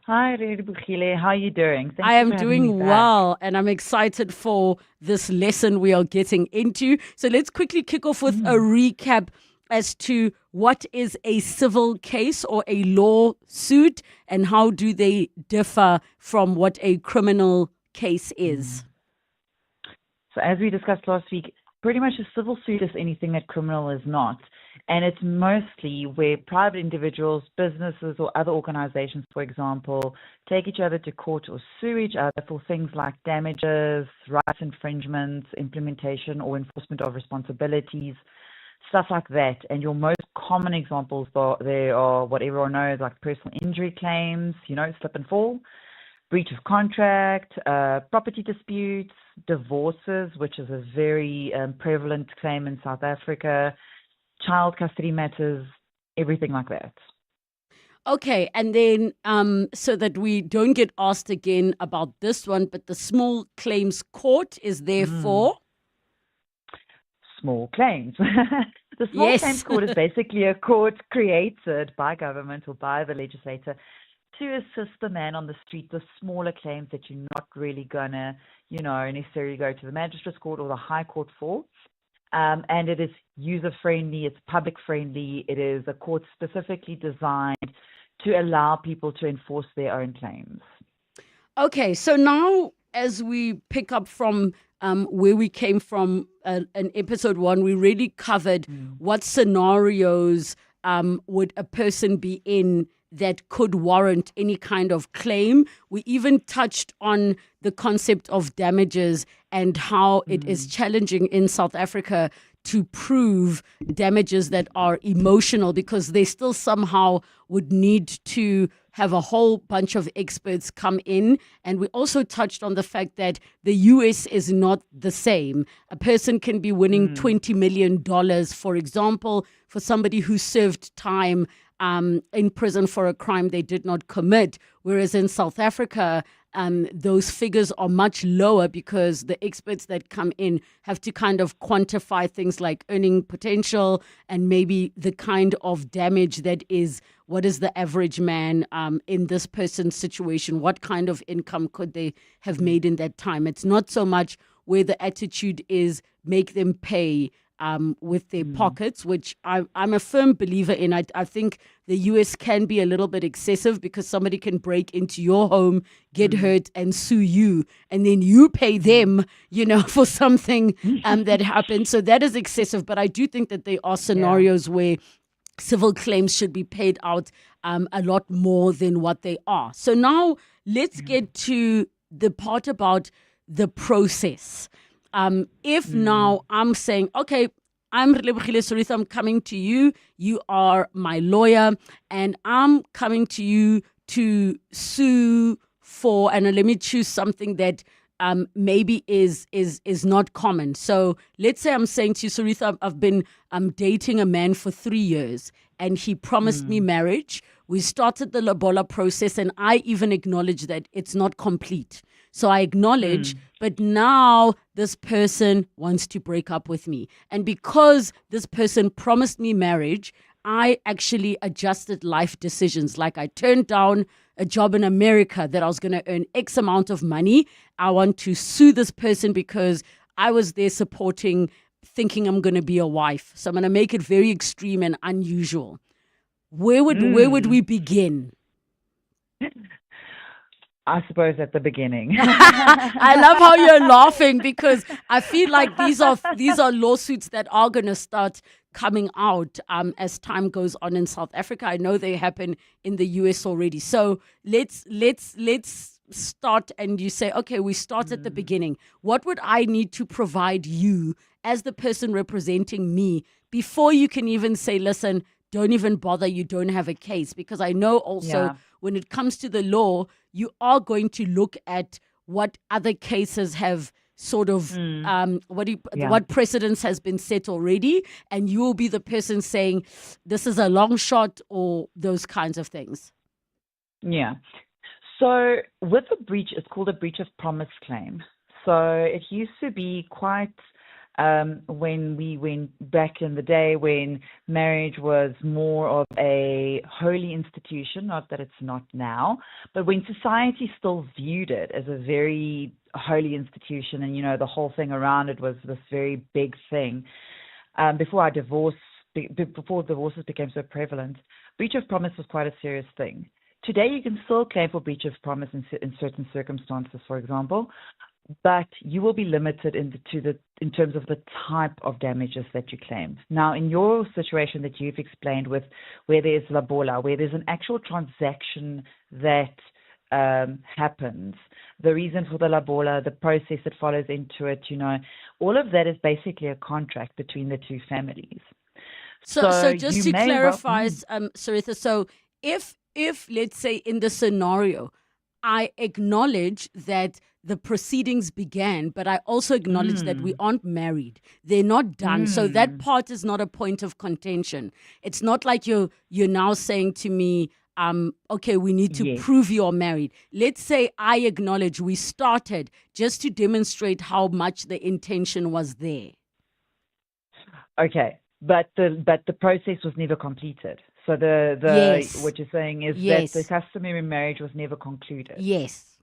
Hi, Relebogile. How are you doing? I am doing well, and I'm excited for this lesson we are getting into. So let's quickly kick off with a recap as to what is a civil case or a lawsuit and how do they differ from what a criminal case is? So as we discussed last week, pretty much a civil suit is anything that criminal is not. And it's mostly where private individuals, businesses, or other organizations, for example, take each other to court or sue each other for things like damages, rights infringements, implementation or enforcement of responsibilities, stuff like that. And your most common examples there are what everyone knows, like personal injury claims, slip and fall, breach of contract, property disputes, divorces, which is a very prevalent claim in South Africa, child custody matters, everything like that. Okay, and then so that we don't get asked again about this one, but the small claims court is there for? Small claims. The small claims court is basically a court created by government or by the legislator to assist the man on the street with smaller claims that you're not really gonna, necessarily go to the magistrate's court or the high court for. And it is user-friendly, it's public-friendly, it is a court specifically designed to allow people to enforce their own claims. Okay, so now as we pick up from where we came from in episode 1, we really covered what scenarios would a person be in that could warrant any kind of claim. We even touched on the concept of damages and how it is challenging in South Africa to prove damages that are emotional, because they still somehow would need to have a whole bunch of experts come in. And we also touched on the fact that the US is not the same. A person can be winning $20 million, for example, for somebody who served time in prison for a crime they did not commit. Whereas in South Africa, those figures are much lower because the experts that come in have to kind of quantify things like earning potential and maybe the kind of damage that is, what is the average man in this person's situation? What kind of income could they have made in that time? It's not so much where the attitude is make them pay with their pockets, which I'm a firm believer in. I think the US can be a little bit excessive because somebody can break into your home, get hurt, and sue you, and then you pay them, for something that happened. So that is excessive. But I do think that there are scenarios where civil claims should be paid out a lot more than what they are. So now let's get to the part about the process. If now I'm saying, okay, I'm Relebogile Mabotja, I'm coming to you, you are my lawyer, and I'm coming to you to sue for, and let me choose something that maybe is not common. So let's say I'm saying to you, Saritha, I've been dating a man for 3 years, and he promised me marriage. We started the lobola process, and I even acknowledge that it's not complete. So I acknowledge, but now this person wants to break up with me. And because this person promised me marriage, I actually adjusted life decisions. Like I turned down a job in America that I was going to earn X amount of money. I want to sue this person because I was there supporting, thinking I'm going to be a wife. So I'm going to make it very extreme and unusual. Where would we begin? I suppose at the beginning. I love how you're laughing because I feel like these are lawsuits that are going to start coming out as time goes on in South Africa. I know they happen in the US already. So let's start, and you say, okay, we start at the beginning. What would I need to provide you as the person representing me before you can even say, listen, don't even bother, you don't have a case? Because I know also when it comes to the law, you are going to look at what other cases have sort of, what precedence has been set already, and you will be the person saying, this is a long shot, or those kinds of things. Yeah. So with a breach, it's called a breach of promise claim. So it used to be quite... when we went back in the day when marriage was more of a holy institution, not that it's not now, but when society still viewed it as a very holy institution, and, the whole thing around it was this very big thing. Before divorces became so prevalent, breach of promise was quite a serious thing. today you can still claim for breach of promise in certain circumstances, for example, but you will be limited in terms of the type of damages that you claim. Now, in your situation that you've explained with where there's labola, where there's an actual transaction that happens, the reason for the labola, the process that follows into it, all of that is basically a contract between the two families. So just to clarify, Saritha, so if let's say in the scenario, I acknowledge that the proceedings began, but I also acknowledge that we aren't married. They're not done. So that part is not a point of contention. It's not like you're now saying to me, okay, we need to prove you're married. Let's say I acknowledge we started just to demonstrate how much the intention was there. Okay, but the process was never completed. So what you're saying is that the customary marriage was never concluded. Yes.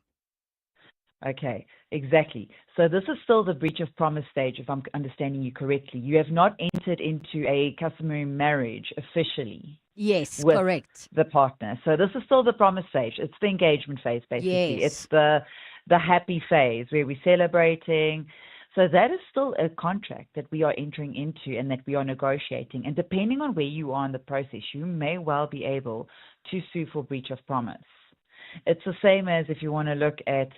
Okay, exactly. So this is still the breach of promise stage, if I'm understanding you correctly. You have not entered into a customary marriage officially. Yes, with correct. The partner. So this is still the promise stage. It's the engagement phase, basically. Yes. It's the happy phase where we're celebrating. So that is still a contract that we are entering into and that we are negotiating. And depending on where you are in the process, you may well be able to sue for breach of promise. It's the same as if you want to look at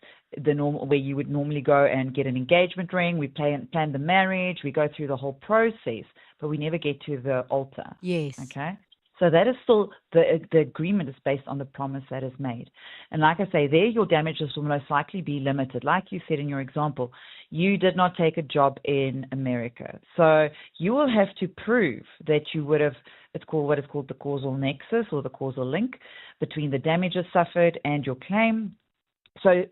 the normal, where you would normally go and get an engagement ring, we plan the marriage, we go through the whole process, but we never get to the altar. Yes. Okay? So that is still, the agreement is based on the promise that is made. And like I say, there your damages will most likely be limited. Like you said in your example, you did not take a job in America. So you will have to prove that you would have, it's called what is called the causal nexus or the causal link between the damages suffered and your claim. So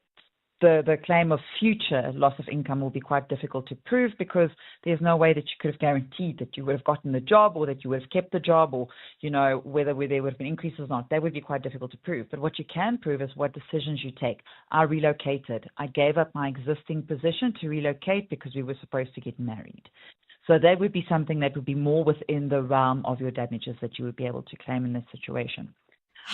the claim of future loss of income will be quite difficult to prove because there's no way that you could have guaranteed that you would have gotten the job or that you would have kept the job or, whether there would have been increases or not. That would be quite difficult to prove. But what you can prove is what decisions you take. I relocated. I gave up my existing position to relocate because we were supposed to get married. So that would be something that would be more within the realm of your damages that you would be able to claim in this situation.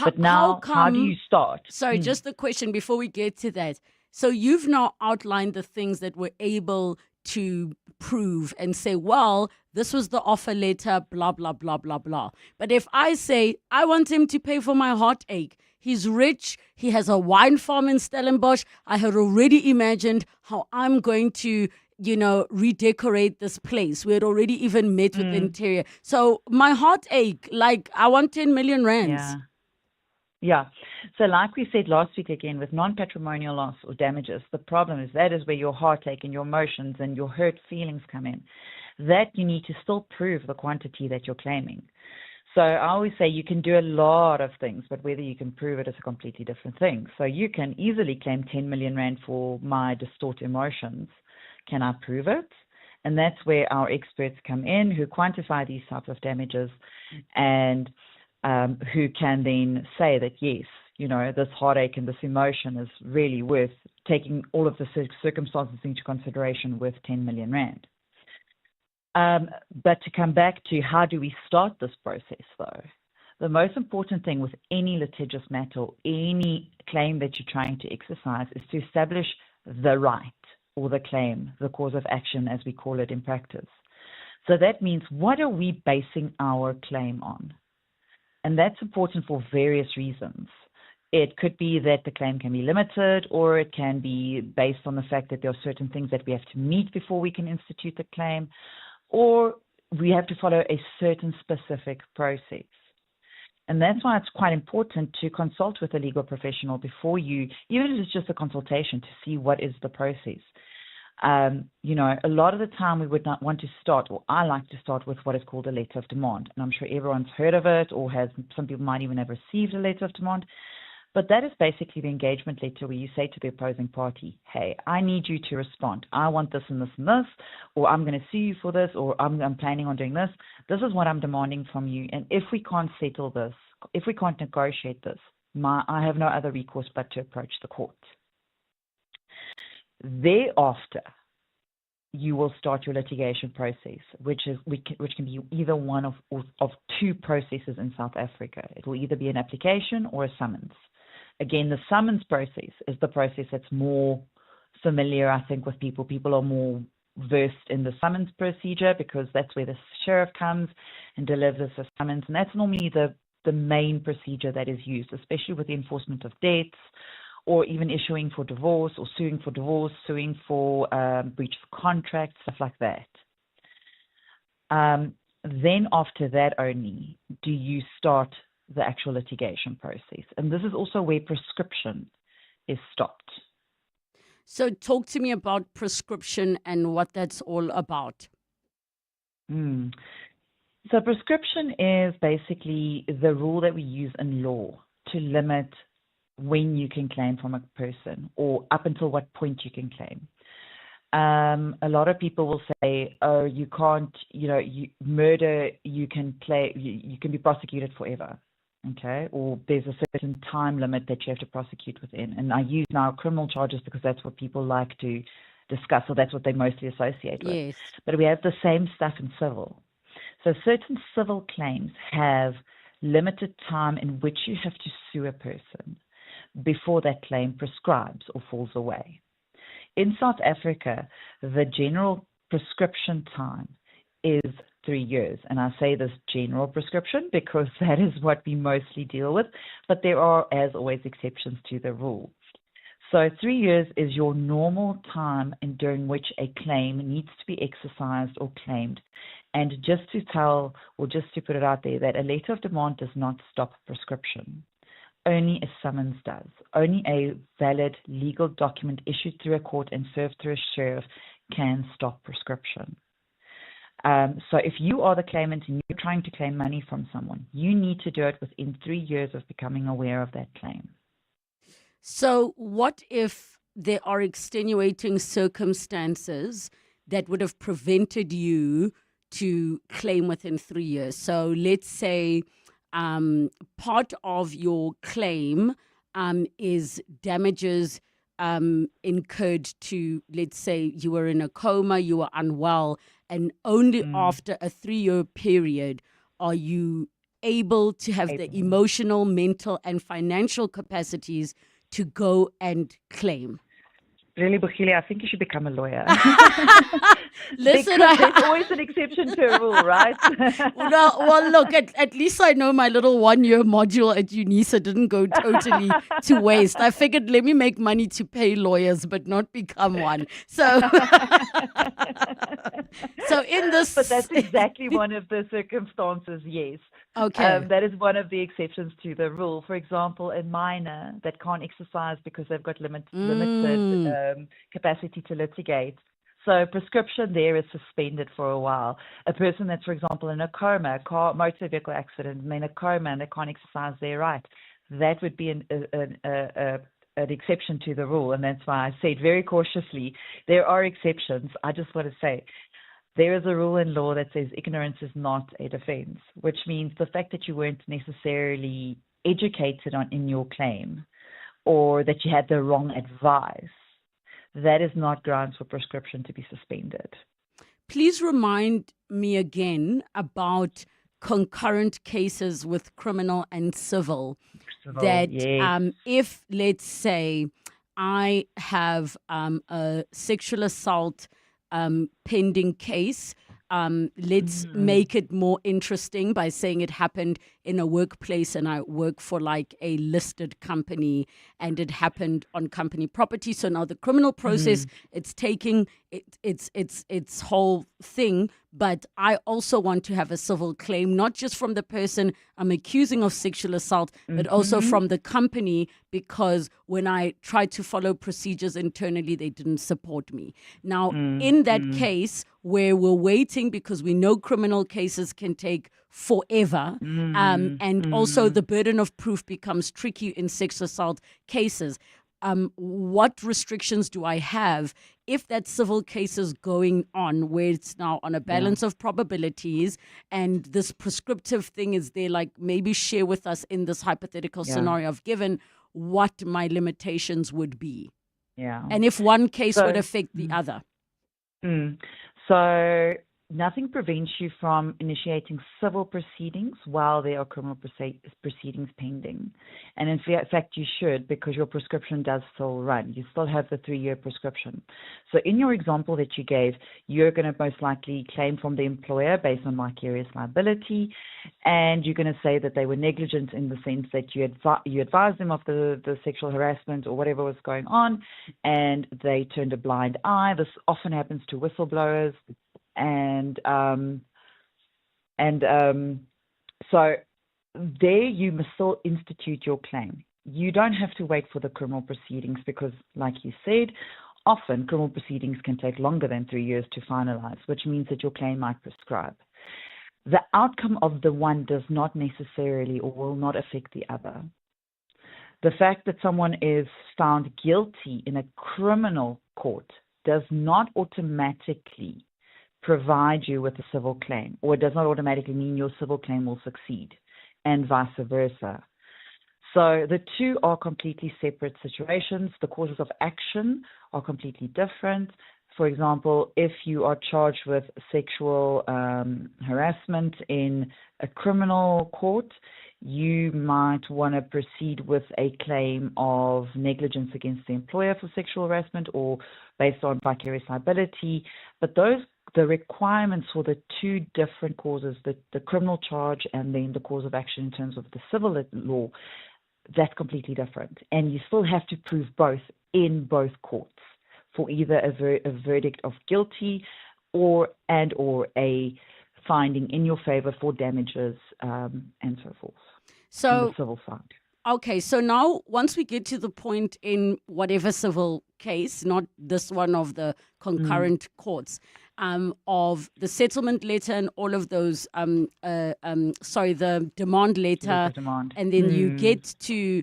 But now, how do you start? Sorry, just a question before we get to that. So you've now outlined the things that we're able to prove and say, well, this was the offer letter, blah, blah, blah, blah, blah. But if I say, I want him to pay for my heartache, he's rich, he has a wine farm in Stellenbosch, I had already imagined how I'm going to redecorate this place. We had already even met with the interior. So my heartache, I want 10 million rands. Yeah. So like we said last week again, with non-patrimonial loss or damages, the problem is that is where your heartache and your emotions and your hurt feelings come in. That you need to still prove the quantity that you're claiming. So I always say you can do a lot of things, but whether you can prove it is a completely different thing. So you can easily claim 10 million rand for my distorted emotions. Can I prove it? And that's where our experts come in who quantify these types of damages and who can then say that, yes, this heartache and this emotion is really worth taking all of the circumstances into consideration with 10 million rand. But to come back to how do we start this process, though, the most important thing with any litigious matter or any claim that you're trying to exercise is to establish the right or the claim, the cause of action, as we call it in practice. So that means, what are we basing our claim on? And that's important for various reasons. It could be that the claim can be limited, or it can be based on the fact that there are certain things that we have to meet before we can institute the claim, or we have to follow a certain specific process. And that's why it's quite important to consult with a legal professional before you, even if it's just a consultation, to see what is the process. A lot of the time we would not want to start, or I like to start with what is called a letter of demand. And I'm sure everyone's heard of it, or some people might even have received a letter of demand. But that is basically the engagement letter where you say to the opposing party, hey, I need you to respond. I want this and this and this, or I'm going to sue you for this, or I'm planning on doing this. This is what I'm demanding from you. And if we can't settle this, if we can't negotiate this, I have no other recourse but to approach the court. Thereafter, you will start your litigation process, which can be either one of two processes in South Africa. It will either be an application or a summons. Again, the summons process is the process that's more familiar, I think, with people. People are more versed in the summons procedure because that's where the sheriff comes and delivers a summons, and that's normally the main procedure that is used, especially with the enforcement of debts, or even issuing for divorce, or suing for breach of contract, stuff like that. Then after that only do you start the actual litigation process. And this is also where prescription is stopped. So talk to me about prescription and what that's all about. So prescription is basically the rule that we use in law to limit when you can claim from a person, or up until what point you can claim. A lot of people will say, "Oh, you can't. Murder. You can be prosecuted forever." Okay, or there's a certain time limit that you have to prosecute within. And I use now criminal charges because that's what people like to discuss, or that's what they mostly associate with. Yes. But we have the same stuff in civil. So certain civil claims have limited time in which you have to sue a person before that claim prescribes or falls away. In South Africa, the general prescription time is 3 years. And I say this general prescription because that is what we mostly deal with, but there are, as always, exceptions to the rule. So 3 years is your normal time during which a claim needs to be exercised or claimed. And just to tell, or just to put it out there, that a letter of demand does not stop prescription. Only a summons does. Only a valid legal document issued through a court and served through a sheriff can stop prescription. So if you are the claimant and you're trying to claim money from someone, you need to do it within 3 years of becoming aware of that claim. So what if there are extenuating circumstances that would have prevented you to claim within 3 years? So let's say part of your claim is damages incurred to, let's say you were in a coma, you were unwell, and only after a 3-year period are you able to have the emotional, mental, and financial capacities to go and claim. Relebogile, I think you should become a lawyer. Listen, because there's always an exception to a rule, right? well, look, at least I know my little 1-year module at UNISA didn't go totally to waste. I figured, let me make money to pay lawyers, but not become one. So, so in this... But that's exactly one of the circumstances, yes. Okay. That is one of the exceptions to the rule. For example, a minor that can't exercise because they've got limited capacity to litigate. So prescription there is suspended for a while. A person that's, for example, in a coma, motor vehicle accident, and in a coma and they can't exercise their right, that would be an exception to the rule. And that's why I said very cautiously, there are exceptions. I just want to say, there is a rule in law that says ignorance is not a defense, which means the fact that you weren't necessarily educated in your claim, or that you had the wrong advice, that is not grounds for prescription to be suspended. Please remind me again about concurrent cases with criminal and civil. That yes. If, let's say, I have a sexual assault pending case, let's make it more interesting by saying it happened in a workplace and I work for like a listed company and it happened on company property. So now the criminal process, it's taking its whole thing, but I also want to have a civil claim, not just from the person I'm accusing of sexual assault, but also from the company, because when I tried to follow procedures internally, they didn't support me. Now, in that case, where we're waiting because we know criminal cases can take forever, and also the burden of proof becomes tricky in sexual assault cases. What restrictions do I have if that civil case is going on, where it's now on a balance of probabilities and this prescriptive thing is there? Like, maybe share with us in this hypothetical scenario I've given what my limitations would be. Yeah. And if one case would affect the other. So nothing prevents you from initiating civil proceedings while there are criminal proceedings pending. And in fact, you should, because your prescription does still run. You still have the 3-year prescription. So in your example that you gave, you're going to most likely claim from the employer based on vicarious liability, and you're going to say that they were negligent in the sense that you advised them of the sexual harassment or whatever was going on, and they turned a blind eye. This often happens to whistleblowers. So there you must still institute your claim. You don't have to wait for the criminal proceedings because, like you said, often criminal proceedings can take longer than 3 years to finalize, which means that your claim might prescribe. The outcome of the one does not necessarily or will not affect the other. The fact that someone is found guilty in a criminal court does not automatically provide you with a civil claim, or it does not automatically mean your civil claim will succeed, and vice versa. So the two are completely separate situations. The causes of action are completely different. For example, if you are charged with sexual harassment in a criminal court, you might want to proceed with a claim of negligence against the employer for sexual harassment or based on vicarious liability. But the requirements for the two different causes, the criminal charge and then the cause of action in terms of the civil law, that's completely different. And you still have to prove both in both courts for either a verdict of guilty or a finding in your favor for damages and so forth. So, on the civil side. Okay, so now once we get to the point in whatever civil case, not this one of the concurrent courts, of the settlement letter and all of those, the demand letter, and then you get to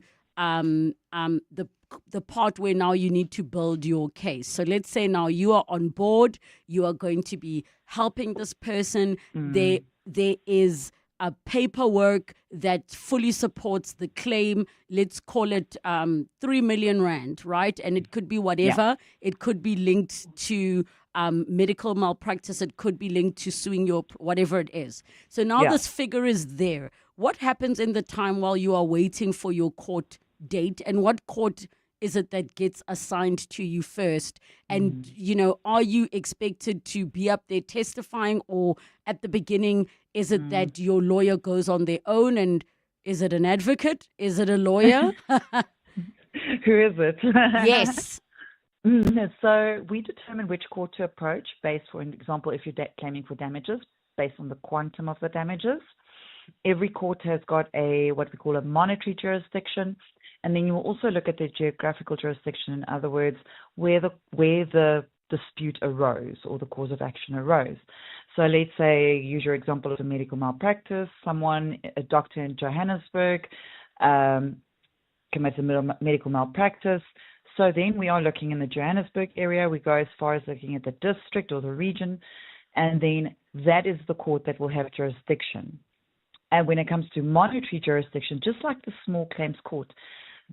the part where now you need to build your case. So let's say now you are on board, you are going to be helping this person. There is a paperwork that fully supports the claim. Let's call it 3 million rand, right? And it could be whatever. Yeah. It could be linked to medical malpractice. It could be linked to suing your, whatever it is. So now this figure is there. What happens in the time while you are waiting for your court date, and what court is it that gets assigned to you first? And, are you expected to be up there testifying, or at the beginning, is it that your lawyer goes on their own? And is it an advocate? Is it a lawyer? Who is it? Yes. So we determine which court to approach based, for example, if you're claiming for damages, based on the quantum of the damages. Every court has got what we call a monetary jurisdiction. And then you will also look at the geographical jurisdiction, in other words, where the dispute arose or the cause of action arose. So let's say, use your example of a medical malpractice. A doctor in Johannesburg commits a medical malpractice. So then we are looking in the Johannesburg area. We go as far as looking at the district or the region. And then that is the court that will have jurisdiction. And when it comes to monetary jurisdiction, just like the small claims court,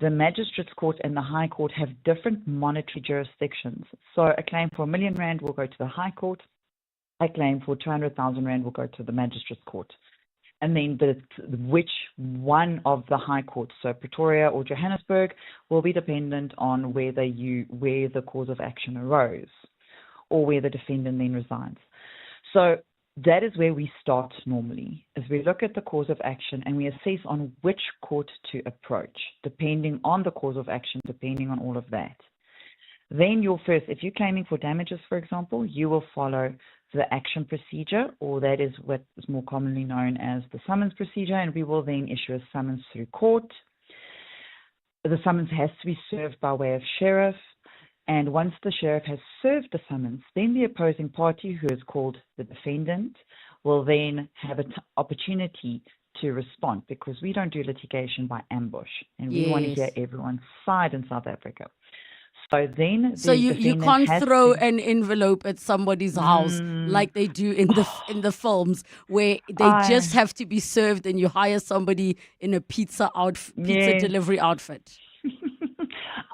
the magistrates court and the high court have different monetary jurisdictions. So a claim for R1 million will go to the high court. A claim for 200,000 rand will go to the magistrates court. And then which one of the high courts, so Pretoria or Johannesburg, will be dependent on where the cause of action arose or where the defendant then resides. So that is where we start normally, as we look at the cause of action and we assess on which court to approach, depending on the cause of action, depending on all of that. Then if you're claiming for damages, for example, you will follow the action procedure, or that is what is more commonly known as the summons procedure, and we will then issue a summons through court. The summons has to be served by way of sheriff. And once the sheriff has served the summons, then the opposing party, who is called the defendant, will then have an opportunity to respond, because we don't do litigation by ambush, and we want to hear everyone's side in South Africa. So then, you can't throw an envelope at somebody's house like they do in the films, where they just have to be served, and you hire somebody in a pizza delivery outfit.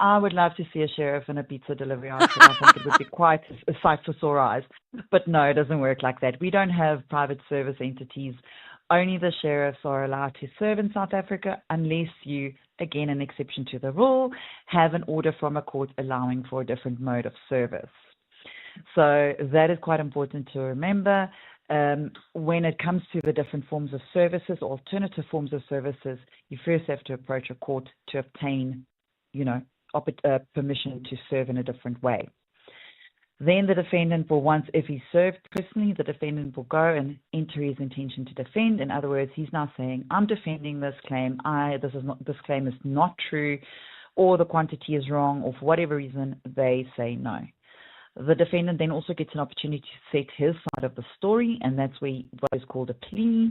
I would love to see a sheriff in a pizza delivery outfit. I think it would be quite a sight for sore eyes. But no, it doesn't work like that. We don't have private service entities. Only the sheriffs are allowed to serve in South Africa unless you, again, an exception to the rule, have an order from a court allowing for a different mode of service. So that is quite important to remember. When it comes to the different forms of services, alternative forms of services, you first have to approach a court to obtain, permission to serve in a different way. Then the defendant will, once, if he's served personally, the defendant will go and enter his intention to defend. In other words, he's now saying, I'm defending this claim. This claim is not true, or the quantity is wrong, or for whatever reason, they say no. The defendant then also gets an opportunity to set his side of the story, and that's what is called a plea.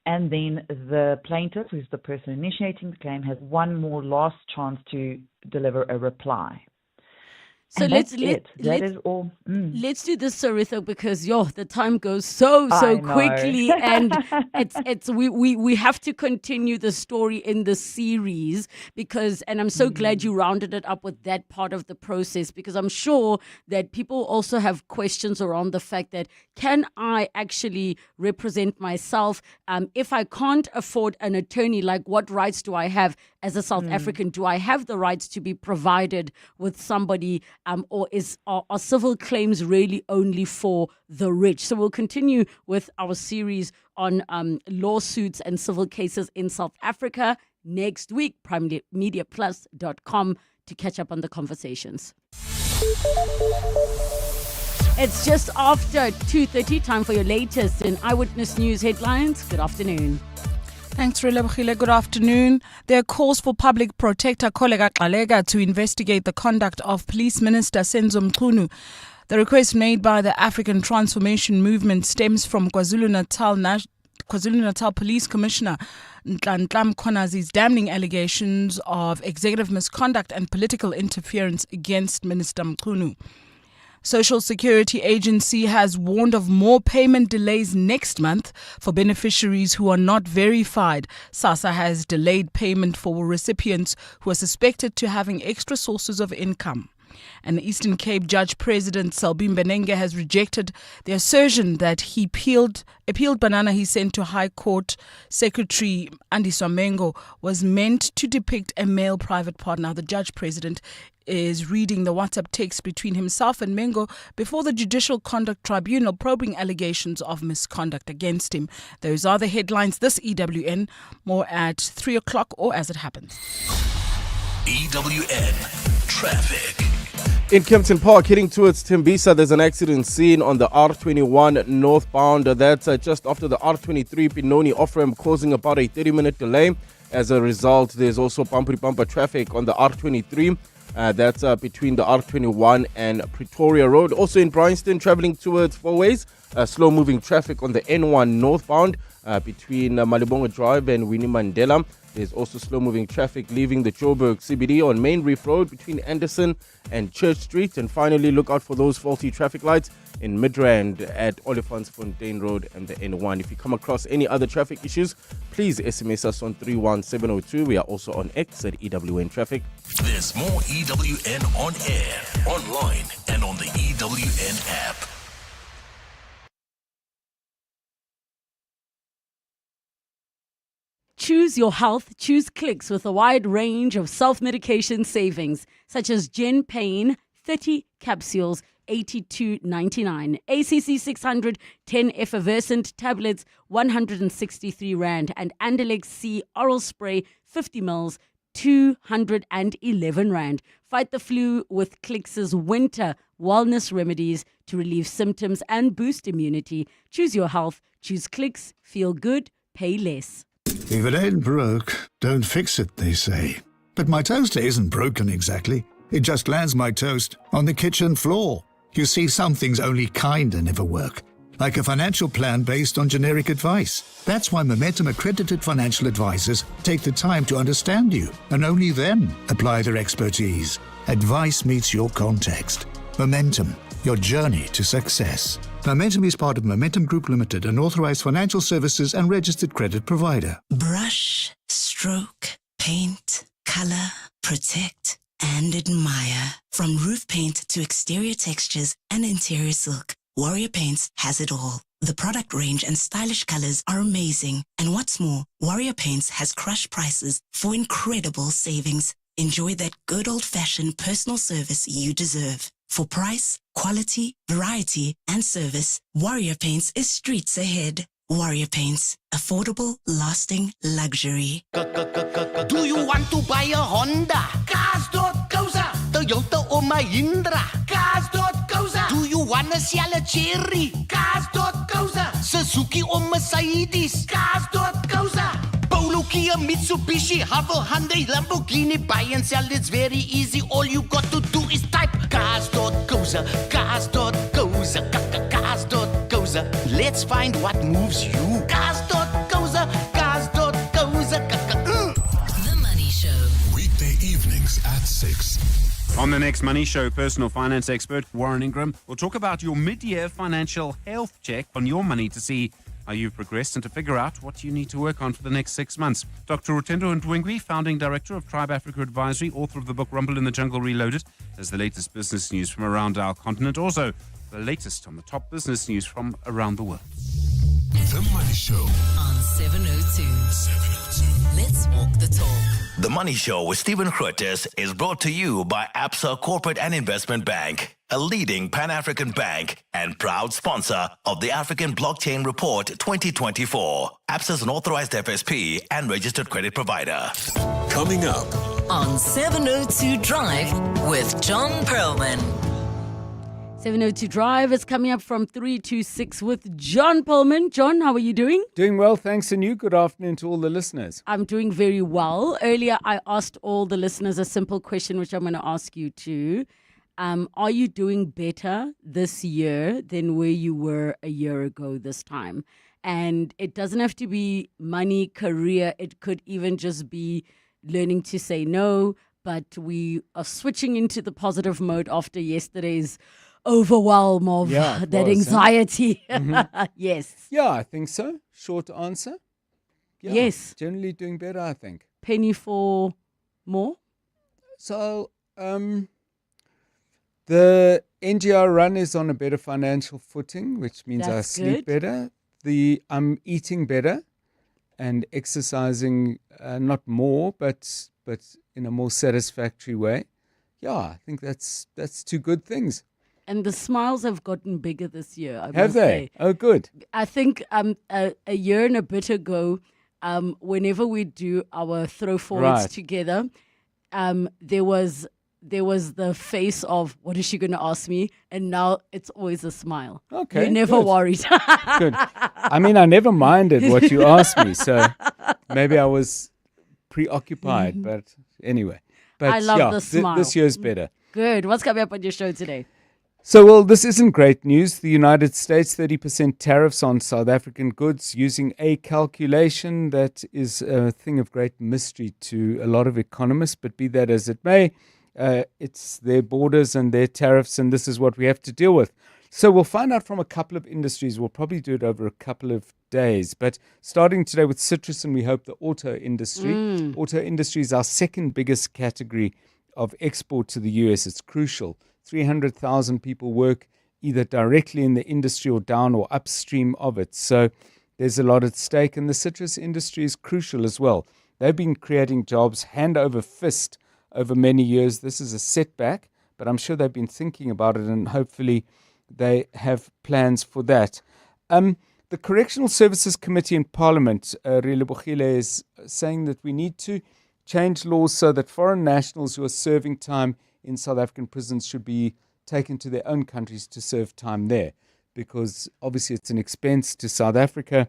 And then the plaintiff, who's the person initiating the claim, has one more last chance to deliver a reply. So and let's do this, Saritha, because the time goes so quickly, and we have to continue the story in the series and I'm so glad you rounded it up with that part of the process, because I'm sure that people also have questions around the fact that, can I actually represent myself if I can't afford an attorney? Like, what rights do I have as a South African? Do I have the rights to be provided with somebody? Or are civil claims really only for the rich? So we'll continue with our series on lawsuits and civil cases in South Africa next week. PrimeMediaPlus.com to catch up on the conversations. It's just after 2:30, time for your latest in Eyewitness News headlines. Good afternoon. Thanks, Relebogile. Good afternoon. There are calls for Public Protector Koleka Xalega to investigate the conduct of Police Minister Senzo Mchunu. The request made by the African Transformation Movement stems from KwaZulu-Natal Police Commissioner Nhlanhla Mkhonazi's damning allegations of executive misconduct and political interference against Minister Mchunu. Social Security Agency has warned of more payment delays next month for beneficiaries who are not verified. SASSA has delayed payment for recipients who are suspected to having extra sources of income. And the Eastern Cape Judge President Selby Mbenenge has rejected the assertion that he appealed banana he sent to High Court Secretary Andiswa Mengo was meant to depict a male private part. Now, the Judge President is reading the WhatsApp text between himself and Mengo before the Judicial Conduct Tribunal, probing allegations of misconduct against him. Those are the headlines this EWN. More at 3 o'clock or as it happens. EWN Traffic. In Kempton Park, heading towards Tembisa, there's an accident scene on the R21 northbound. That's just after the R23 Pinoni off-ramp, causing about a 30-minute delay. As a result, there's also bumper traffic on the R23. That's between the R21 and Pretoria Road. Also in Bryanston, traveling towards Fourways, slow-moving traffic on the N1 northbound between Malibongo Drive and Winnie Mandela. There's also slow-moving traffic leaving the Joburg CBD on Main Reef Road between Anderson and Church Street. And finally, look out for those faulty traffic lights in Midrand at Olifantsfontein Road and the N1. If you come across any other traffic issues, please SMS us on 31702. We are also on X at EWN Traffic. There's more EWN on air, online, and on the EWN app. Choose your health, choose Clicks with a wide range of self-medication savings, such as Gen Pain, 30 capsules, $82.99. ACC 600, 10 effervescent tablets, 163 Rand. And Andelex C oral spray, 50 mils, 211 Rand. Fight the flu with Clicks' winter wellness remedies to relieve symptoms and boost immunity. Choose your health, choose Clicks, feel good, pay less. If it ain't broke, don't fix it, they say. But my toaster isn't broken exactly. It just lands my toast on the kitchen floor. You see, some things only kinda never work. Like a financial plan based on generic advice. That's why Momentum accredited financial advisors take the time to understand you and only then apply their expertise. Advice meets your context. Momentum, your journey to success. Momentum is part of Momentum Group Limited, an authorized financial services and registered credit provider. Brush, stroke, paint, color, protect, and admire. From roof paint to exterior textures and interior silk, Warrior Paints has it all. The product range and stylish colors are amazing. And what's more, Warrior Paints has crushed prices for incredible savings. Enjoy that good old-fashioned personal service you deserve. For price, quality, variety, and service, Warrior Paints is streets ahead. Warrior Paints. Affordable, lasting luxury. Do you want to buy a Honda? Cars.coza. Toyota or Mahindra? Cars.coza. Do you want to sell a Cherry? Cars.coza. Suzuki or Mercedes? Cars.coza. Polo, Kia, Mitsubishi, Havel, Hyundai, Lamborghini. Buy and sell, it's very easy. All you got to do is type Cars.coza. Cars.coza. Cars.coza. Let's find what moves you. Cars.coza. Cars.coza. The Money Show. Weekday evenings at 6. On the next Money Show, personal finance expert Warren Ingram will talk about your mid-year financial health check on your money to see how you've progressed and to figure out what you need to work on for the next 6 months. Dr. Rutendo Ntwingwi, founding director of Tribe Africa Advisory, author of the book Rumble in the Jungle Reloaded, has the latest business news from around our continent. Also, the latest on the top business news from around the world. The Money Show on 702. Let's walk the talk. The Money Show with Stephen Curtis is brought to you by Absa Corporate and Investment Bank, a leading Pan-African bank and proud sponsor of the African Blockchain Report 2024. Absa is an authorized FSP and registered credit provider. coming up On 702 Drive with John Perlman. 702 Drive is coming up from 3 to 6 with John Pullman. John, how are you doing? Doing well, thanks. And you? Good afternoon to all the listeners. I'm doing very well. Earlier, I asked all the listeners a simple question, which I'm going to ask you too. Are you doing better this year than where you were a year ago this time? And it doesn't have to be money, career. It could even just be learning to say no. But we are switching into the positive mode after yesterday's overwhelm of that anxiety. Yes. Yeah, I think so. Short answer. Yeah, yes. Generally doing better, I think. Penny for more? So, the NGR run is on a better financial footing, which means I sleep better. I'm eating better and exercising, not more, but in a more satisfactory way. Yeah, I think that's two good things. And the smiles have gotten bigger this year. Have they? Oh, good. I think a year and a bit ago, whenever we do our throw forwards together, there was the face of, what is she going to ask me? And now it's always a smile. Okay. You're never worried. Good. I mean, I never minded what you asked me, so maybe I was preoccupied, but anyway. But I love the smile. This year's better. Good. What's coming up on your show today? So, well, this isn't great news. The United States, 30% tariffs on South African goods using a calculation that is a thing of great mystery to a lot of economists, but be that as it may, it's their borders and their tariffs, and this is what we have to deal with. So we'll find out from a couple of industries. We'll probably do it over a couple of days, but starting today with citrus and we hope the auto industry. Auto industry is our second biggest category of export to the US. It's crucial. 300,000 people work either directly in the industry or down or upstream of it. So there's a lot at stake, and the citrus industry is crucial as well. They've been creating jobs hand over fist over many years. This is a setback, but I'm sure they've been thinking about it, and hopefully they have plans for that. The Correctional Services Committee in Parliament, Relebogile, is saying that we need to change laws so that foreign nationals who are serving time in South African prisons should be taken to their own countries to serve time there, because obviously it's an expense to South Africa,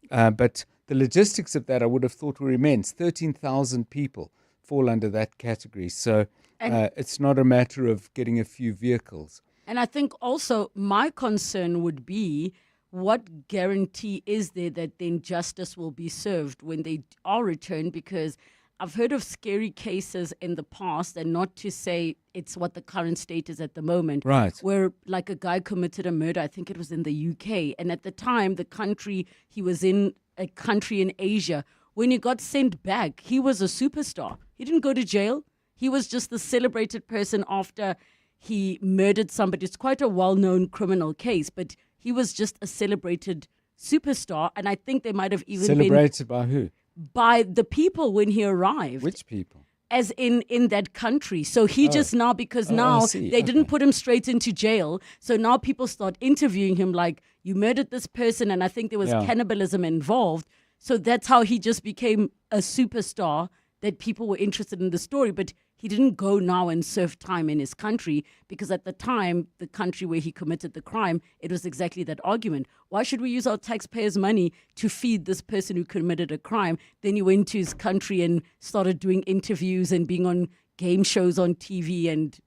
but the logistics of that I would have thought were immense. 13,000 people fall under that category, so it's not a matter of getting a few vehicles. And I think also my concern would be, what guarantee is there that then justice will be served when they are returned? Because I've heard of scary cases in the past, and not to say it's what the current state is at the moment, where like a guy committed a murder, I think it was in the UK, and at the time, the country he was in, a country in Asia, when he got sent back, he was a superstar. He didn't go to jail. He was just the celebrated person after he murdered somebody. It's quite a well-known criminal case, but he was just a celebrated superstar. And I think they might have even Celebrated by who? by the people when he arrived. Which people? As in that country. So he just now, because now they didn't put him straight into jail. So now people start interviewing him like, you murdered this person, and I think there was cannibalism involved. So that's how he just became a superstar, that people were interested in the story. But he didn't go now and serve time in his country, because at the time, the country where he committed the crime, it was exactly that argument. Why should we use our taxpayers' money to feed this person who committed a crime? Then he went to his country and started doing interviews and being on game shows on TV and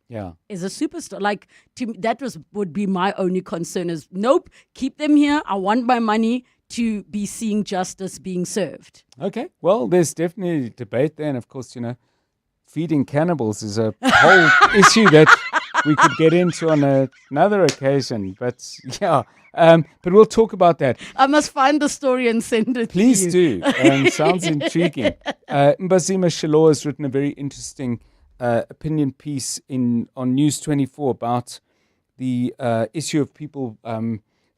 is a superstar. Like, would be my only concern is, nope, keep them here. I want my money to be seeing justice being served. Okay, well, there's definitely debate there. And of course, feeding cannibals is a whole issue that we could get into on another occasion. But but we'll talk about that. I must find the story and send it Please to you. do. Sounds intriguing. Mbazima Shalo has written a very interesting opinion piece on News 24 about the issue of people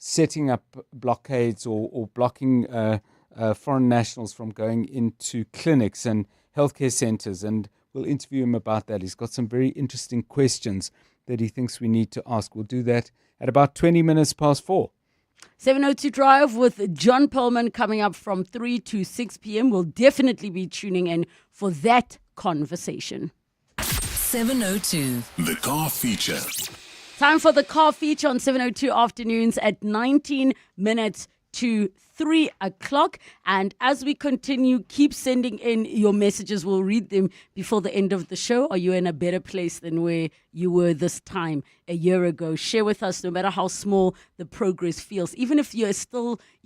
setting up blockades or blocking foreign nationals from going into clinics and healthcare centers. And we'll interview him about that. He's got some very interesting questions that he thinks we need to ask. We'll do that at about 20 minutes past 4. 702 Drive with John Perlman coming up from 3 to 6 p.m. We'll definitely be tuning in for that conversation. 702. The car feature. Time for the car feature on 702 afternoons at 19 minutes to 3 o'clock. And as we continue, keep sending in your messages. We'll read them before the end of the show. Are you in a better place than where you were this time a year ago? Share with us, no matter how small the progress feels. Even if you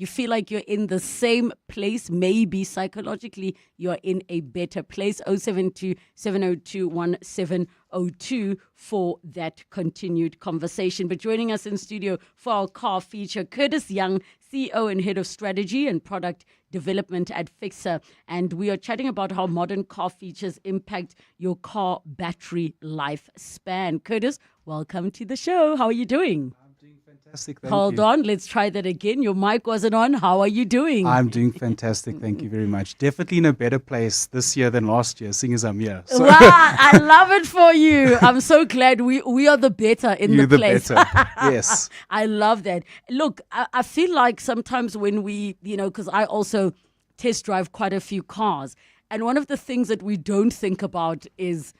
feel like you're in the same place, maybe psychologically you're in a better place. 072 702 1702 for that continued conversation. But joining us in studio for our car feature, Curtis Young, CEO and Head of Strategy and Product Development at Fixer. And we are chatting about how modern car features impact your car battery lifespan. Curtis, welcome to the show. How are you doing? I'm doing fantastic. Thank Hold you. on, let's try that again. Your mic wasn't on. How are you doing? I'm doing fantastic. Thank you very much. Definitely in a better place this year than last year, seeing as I'm here. So Wow, I love it for you. I'm so glad we are the better in You're the the place. better. Yes. I love that. Look, I feel like sometimes when we, because I also test drive quite a few cars. And one of the things that we don't think about is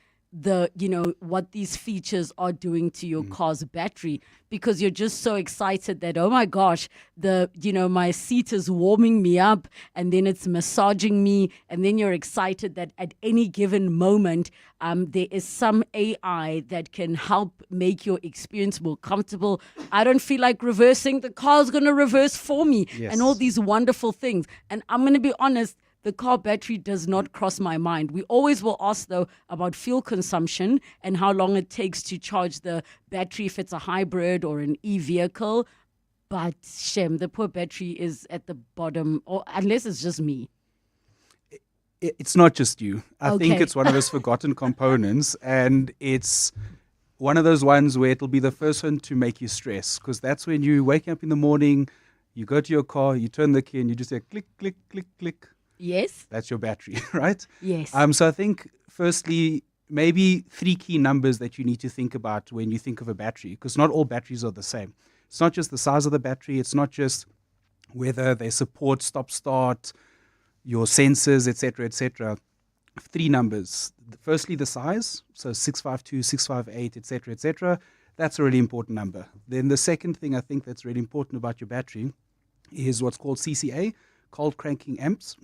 what these features are doing to your car's battery, because you're just so excited that, oh my gosh, my seat is warming me up and then it's massaging me. And then you're excited that at any given moment, there is some AI that can help make your experience more comfortable. I don't feel like reversing. The car's going to reverse for me. Yes. And all these wonderful things. And I'm going to be honest, the car battery does not cross my mind. We always will ask, though, about fuel consumption and how long it takes to charge the battery if it's a hybrid or an e-vehicle. But, Shem, the poor battery is at the bottom, or unless it's just me. It's not just you. I think Okay. it's one of those forgotten components, and it's one of those ones where it'll be the first one to make you stress, because that's when you wake up in the morning, you go to your car, you turn the key, and you just say click, click, click, click. Yes. That's your battery, right? Yes. So I think, firstly, maybe 3 key numbers that you need to think about when you think of a battery, because not all batteries are the same. It's not just the size of the battery. It's not just whether they support stop-start, your sensors, etc., etc. 3 numbers. Firstly, the size, so 652, 658, etc., etc. That's a really important number. Then the second thing I think that's really important about your battery is what's called CCA, cold cranking amps.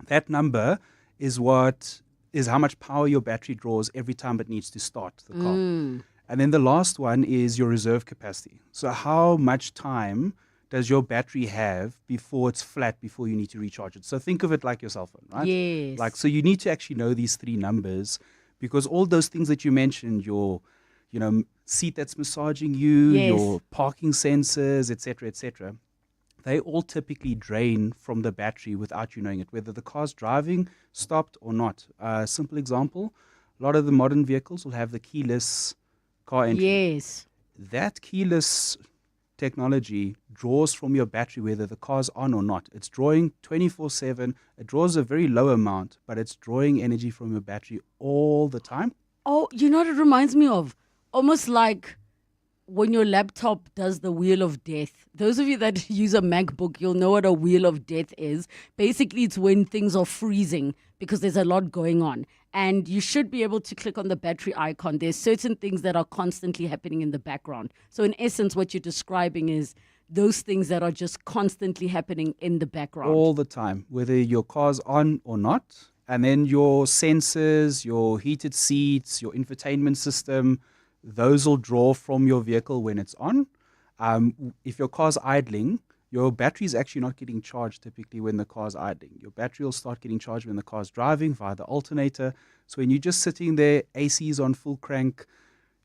That number is how much power your battery draws every time it needs to start the car. And then the last one is your reserve capacity. So how much time does your battery have before it's flat, before you need to recharge it? So think of it like your cell phone, right? Yes. So you need to actually know these 3 numbers, because all those things that you mentioned, your seat that's massaging you, Yes. your parking sensors, etc., etc., they all typically drain from the battery without you knowing it, whether the car's driving, stopped or not. Simple example, A lot of the modern vehicles will have the keyless car entry. Yes. That keyless technology draws from your battery whether the car's on or not. It's drawing 24/7. It draws a very low amount, but it's drawing energy from your battery all the time. Oh, you know what it reminds me of? Almost like when your laptop does the wheel of death. Those of you that use a MacBook, you'll know what a wheel of death is. Basically, it's when things are freezing because there's a lot going on. And you should be able to click on the battery icon. There's certain things that are constantly happening in the background. So in essence, what you're describing is those things that are just constantly happening in the background. All the time, whether your car's on or not. And then your sensors, your heated seats, your infotainment system, those will draw from your vehicle when it's on. If your car's idling, your battery is actually not getting charged typically when the car's idling. Your battery will start getting charged when the car's driving via the alternator. So when you're just sitting there, AC is on full crank,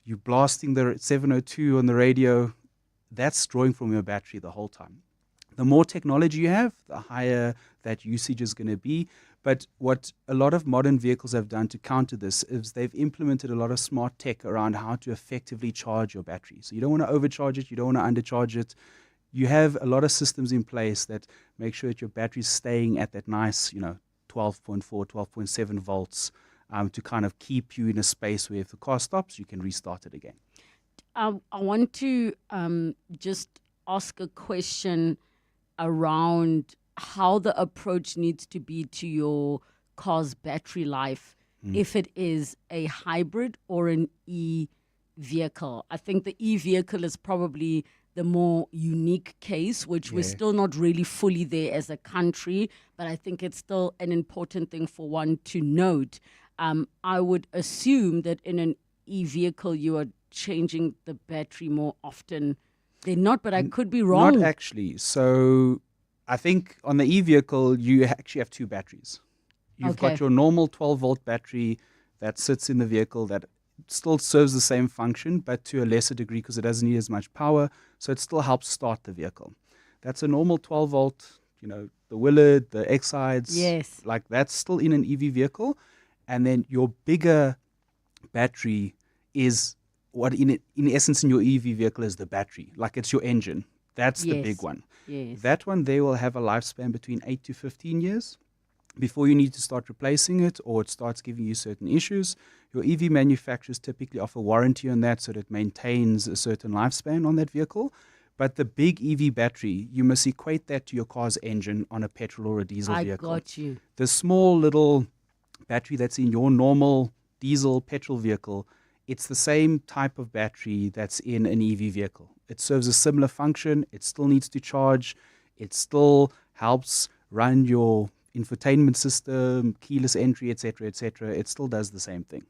you're blasting the 702 on the radio, that's drawing from your battery the whole time. The more technology you have, the higher that usage is going to be. But what a lot of modern vehicles have done to counter this is they've implemented a lot of smart tech around how to effectively charge your battery. So you don't want to overcharge it, you don't want to undercharge it. You have a lot of systems in place that make sure that your battery is staying at that nice, 12.4, 12.7 volts to kind of keep you in a space where if the car stops, you can restart it again. I want to just ask a question around how the approach needs to be to your car's battery life if it is a hybrid or an e-vehicle. I think the e-vehicle is probably the more unique case, which we're still not really fully there as a country, but I think it's still an important thing for one to note. I would assume that in an e-vehicle, you are changing the battery more often than not, but I could be wrong. Not actually. So I think on the e-vehicle, you actually have two batteries. You've got your normal 12-volt battery that sits in the vehicle that still serves the same function, but to a lesser degree because it doesn't need as much power, so it still helps start the vehicle. That's a normal 12-volt, the Willard, the X-Sides. Yes. Like that's still in an EV vehicle. And then your bigger battery is what in essence in your EV vehicle is the battery. Like it's your engine. That's the big one. Yes. That one, they will have a lifespan between 8 to 15 years before you need to start replacing it or it starts giving you certain issues. Your EV manufacturers typically offer warranty on that so that it maintains a certain lifespan on that vehicle. But the big EV battery, you must equate that to your car's engine on a petrol or a diesel vehicle. I got you. The small little battery that's in your normal diesel petrol vehicle, it's the same type of battery that's in an EV vehicle. It serves a similar function. It still needs to charge. It still helps run your infotainment system, keyless entry, etc., etc. It still does the same thing.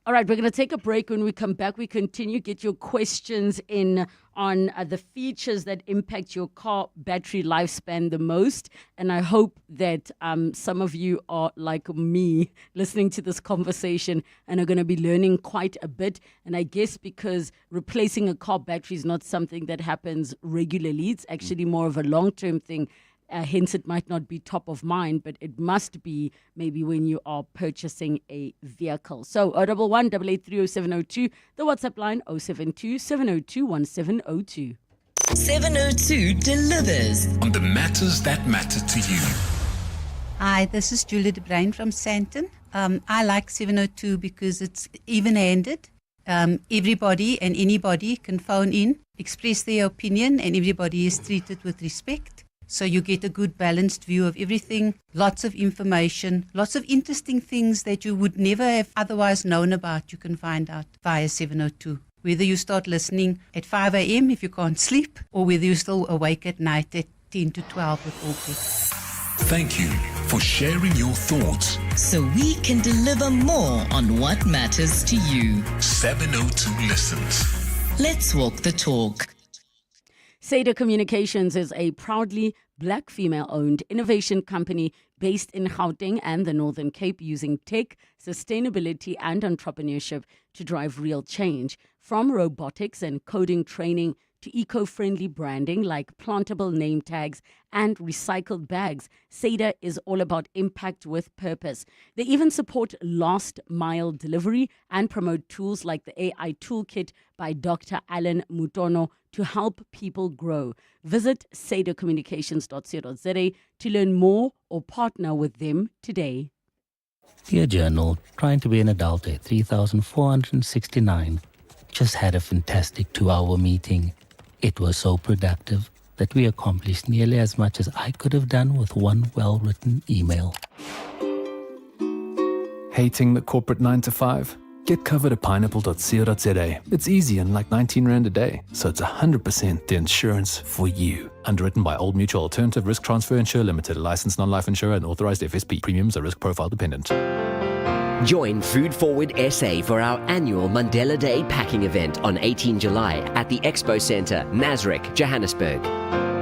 All right, we're going to take a break. When we come back, we continue. Get your questions in on the features that impact your car battery lifespan the most. And I hope that some of you are like me listening to this conversation and are going to be learning quite a bit. And I guess because replacing a car battery is not something that happens regularly, it's actually more of a long-term thing. Hence, it might not be top of mind, but it must be maybe when you are purchasing a vehicle. So 011 883 0702, the WhatsApp line 072 702 1702. 702 delivers on the matters that matter to you. Hi, this is Julia de Bruin from Sandton. I like 702 because it's even-handed. Everybody and anybody can phone in, express their opinion, and everybody is treated with respect. So you get a good balanced view of everything, lots of information, lots of interesting things that you would never have otherwise known about. You can find out via 702. Whether you start listening at 5 a.m. if you can't sleep, or whether you're still awake at night at 10 to 12 with all kids. Thank you for sharing your thoughts. so we can deliver more on what matters to you. 702 listens. Let's walk the talk. Seda Communications is a proudly black female-owned innovation company based in Gauteng and the Northern Cape, using tech, sustainability and entrepreneurship to drive real change From robotics and coding training to eco-friendly branding like plantable name tags and recycled bags, SADA is all about impact with purpose. They even support last-mile delivery and promote tools like the AI Toolkit by Dr. Alan Mutono to help people grow. Visit sadacommunications.co.za to learn more or partner with them today. Dear Journal, trying to be an adult at 3,469. Just had a fantastic 2-hour meeting. It was so productive that we accomplished nearly as much as I could have done with one well-written email. Hating the corporate 9 to 5? Get covered at pineapple.co.za. It's easy and like 19 Rand a day, so it's 100% the insurance for you. Underwritten by Old Mutual Alternative Risk Transfer Insurer Limited, a licensed non-life insurer and authorized FSP. Premiums are risk profile dependent. Join Food Forward SA for our annual Mandela Day packing event on 18 July at the Expo Centre, Nasrec, Johannesburg.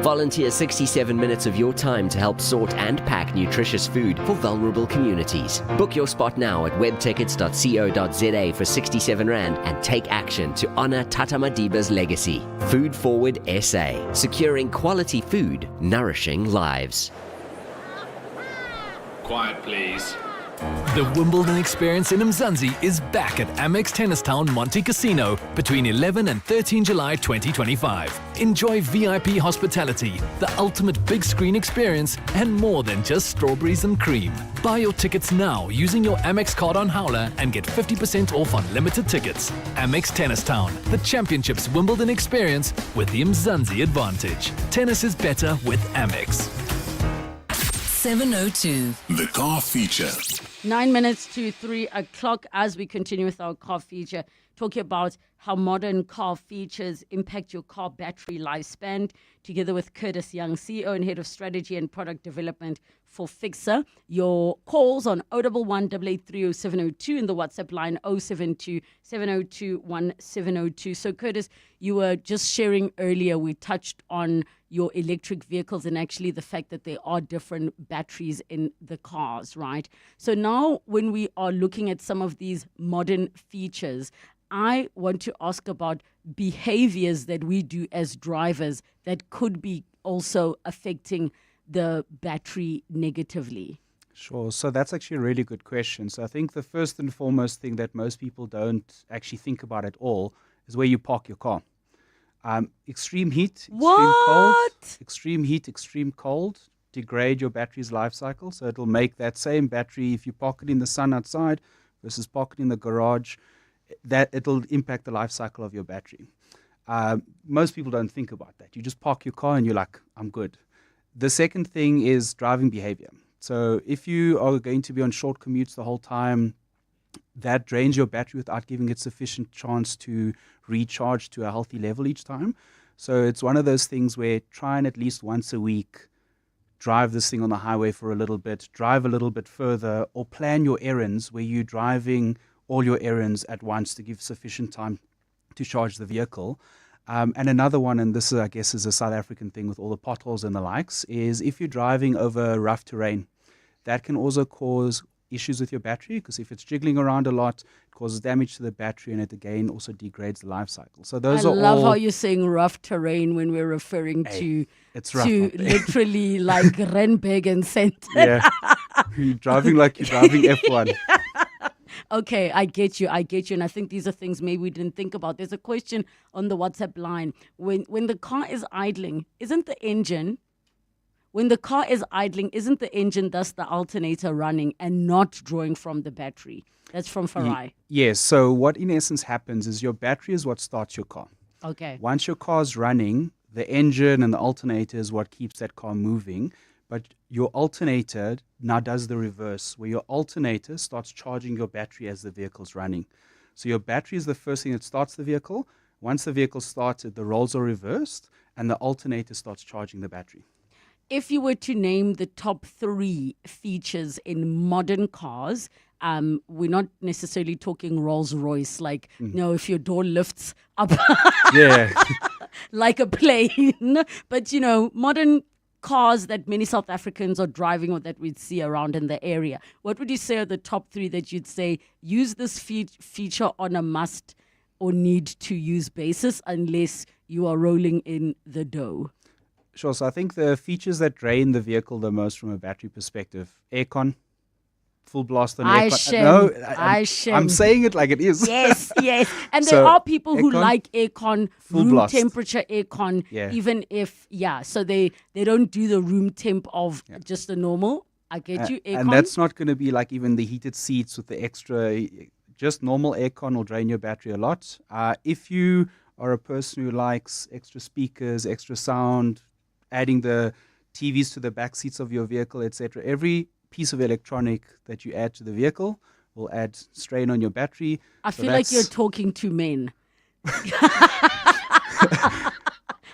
Volunteer 67 minutes of your time to help sort and pack nutritious food for vulnerable communities. Book your spot now at webtickets.co.za for 67 Rand and take action to honour Tata Madiba's legacy. Food Forward SA, securing quality food, nourishing lives. Quiet, please. The Wimbledon experience in Mzansi is back at Amex Tennis Town Monte Casino between 11 and 13 July 2025. Enjoy VIP hospitality, the ultimate big screen experience, and more than just strawberries and cream. Buy your tickets now using your Amex card on Howler and get 50% off on limited tickets. Amex Tennis Town, the championship's Wimbledon experience with the Mzansi advantage. Tennis is better with Amex. 702. The car feature. 9 minutes to 3 o'clock as we continue with our car feature, talking about how modern car features impact your car battery lifespan, together with Curtis Young, CEO and Head of Strategy and Product Development for Fixer. Your calls on 011 883 0702 in the WhatsApp line 072 702 1702. So Curtis, you were just sharing earlier, we touched on your electric vehicles and actually the fact that there are different batteries in the cars, right? So now when we are looking at some of these modern features, I want to ask about behaviors that we do as drivers that could be also affecting the battery negatively. Sure. So that's actually a really good question. So I think the first and foremost thing that most people don't actually think about at all is where you park your car. Extreme heat, extreme heat, extreme cold degrade your battery's life cycle. So it'll make that same battery, if you park it in the sun outside versus park it in the garage, that it'll impact the life cycle of your battery. Most people don't think about that. You just park your car and you're like, I'm good. The second thing is driving behavior. So if you are going to be on short commutes the whole time, that drains your battery without giving it sufficient chance to recharge to a healthy level each time. So it's one of those things where try and at least once a week drive this thing on the highway for a little bit, drive a little bit further, or plan your errands where you're driving all your errands at once to give sufficient time to charge the vehicle. And another one, and this is, I guess, is a South African thing with all the potholes and the likes, is if you're driving over rough terrain, that can also cause issues with your battery, because if it's jiggling around a lot, it causes damage to the battery, and it again also degrades the life cycle. So those I are love all how you're saying rough terrain when we're referring to it's rough to out there. literally like Randburg and Center. Yeah, you're driving like you're driving F1. Okay, I get you. And I think these are things maybe we didn't think about. There's a question on the WhatsApp line. When the car is idling, isn't the engine thus the alternator running and not drawing from the battery? That's from Farai. Yes, so what in essence happens is your battery is what starts your car. Okay. Once your car's running, the engine and the alternator is what keeps that car moving. But your alternator now does the reverse, where your alternator starts charging your battery as the vehicle's running. So your battery is the first thing that starts the vehicle. Once the vehicle started, the roles are reversed, and the alternator starts charging the battery. If you were to name the top 3 features in modern cars, we're not necessarily talking Rolls Royce, like, if your door lifts up like a plane, but, modern cars that many South Africans are driving or that we'd see around in the area. What would you say are the top 3 that you'd say use this feature on a must or need to use basis unless you are rolling in the dough? Sure. So I think the features that drain the vehicle the most from a battery perspective, aircon, full blast on aircon. I'm saying it like it is. Yes. And So, there are people who aircon, like aircon, full room blast. temperature aircon, Yeah. even if, so they don't do the room temp of just the normal. I get you, aircon. And that's not going to be like even the heated seats with the extra, just normal aircon will drain your battery a lot. If you are a person who likes extra speakers, extra sound, adding the TVs to the back seats of your vehicle, etc., every piece of electronic that you add to the vehicle will add strain on your battery. I So feel like you're that's- talking to men.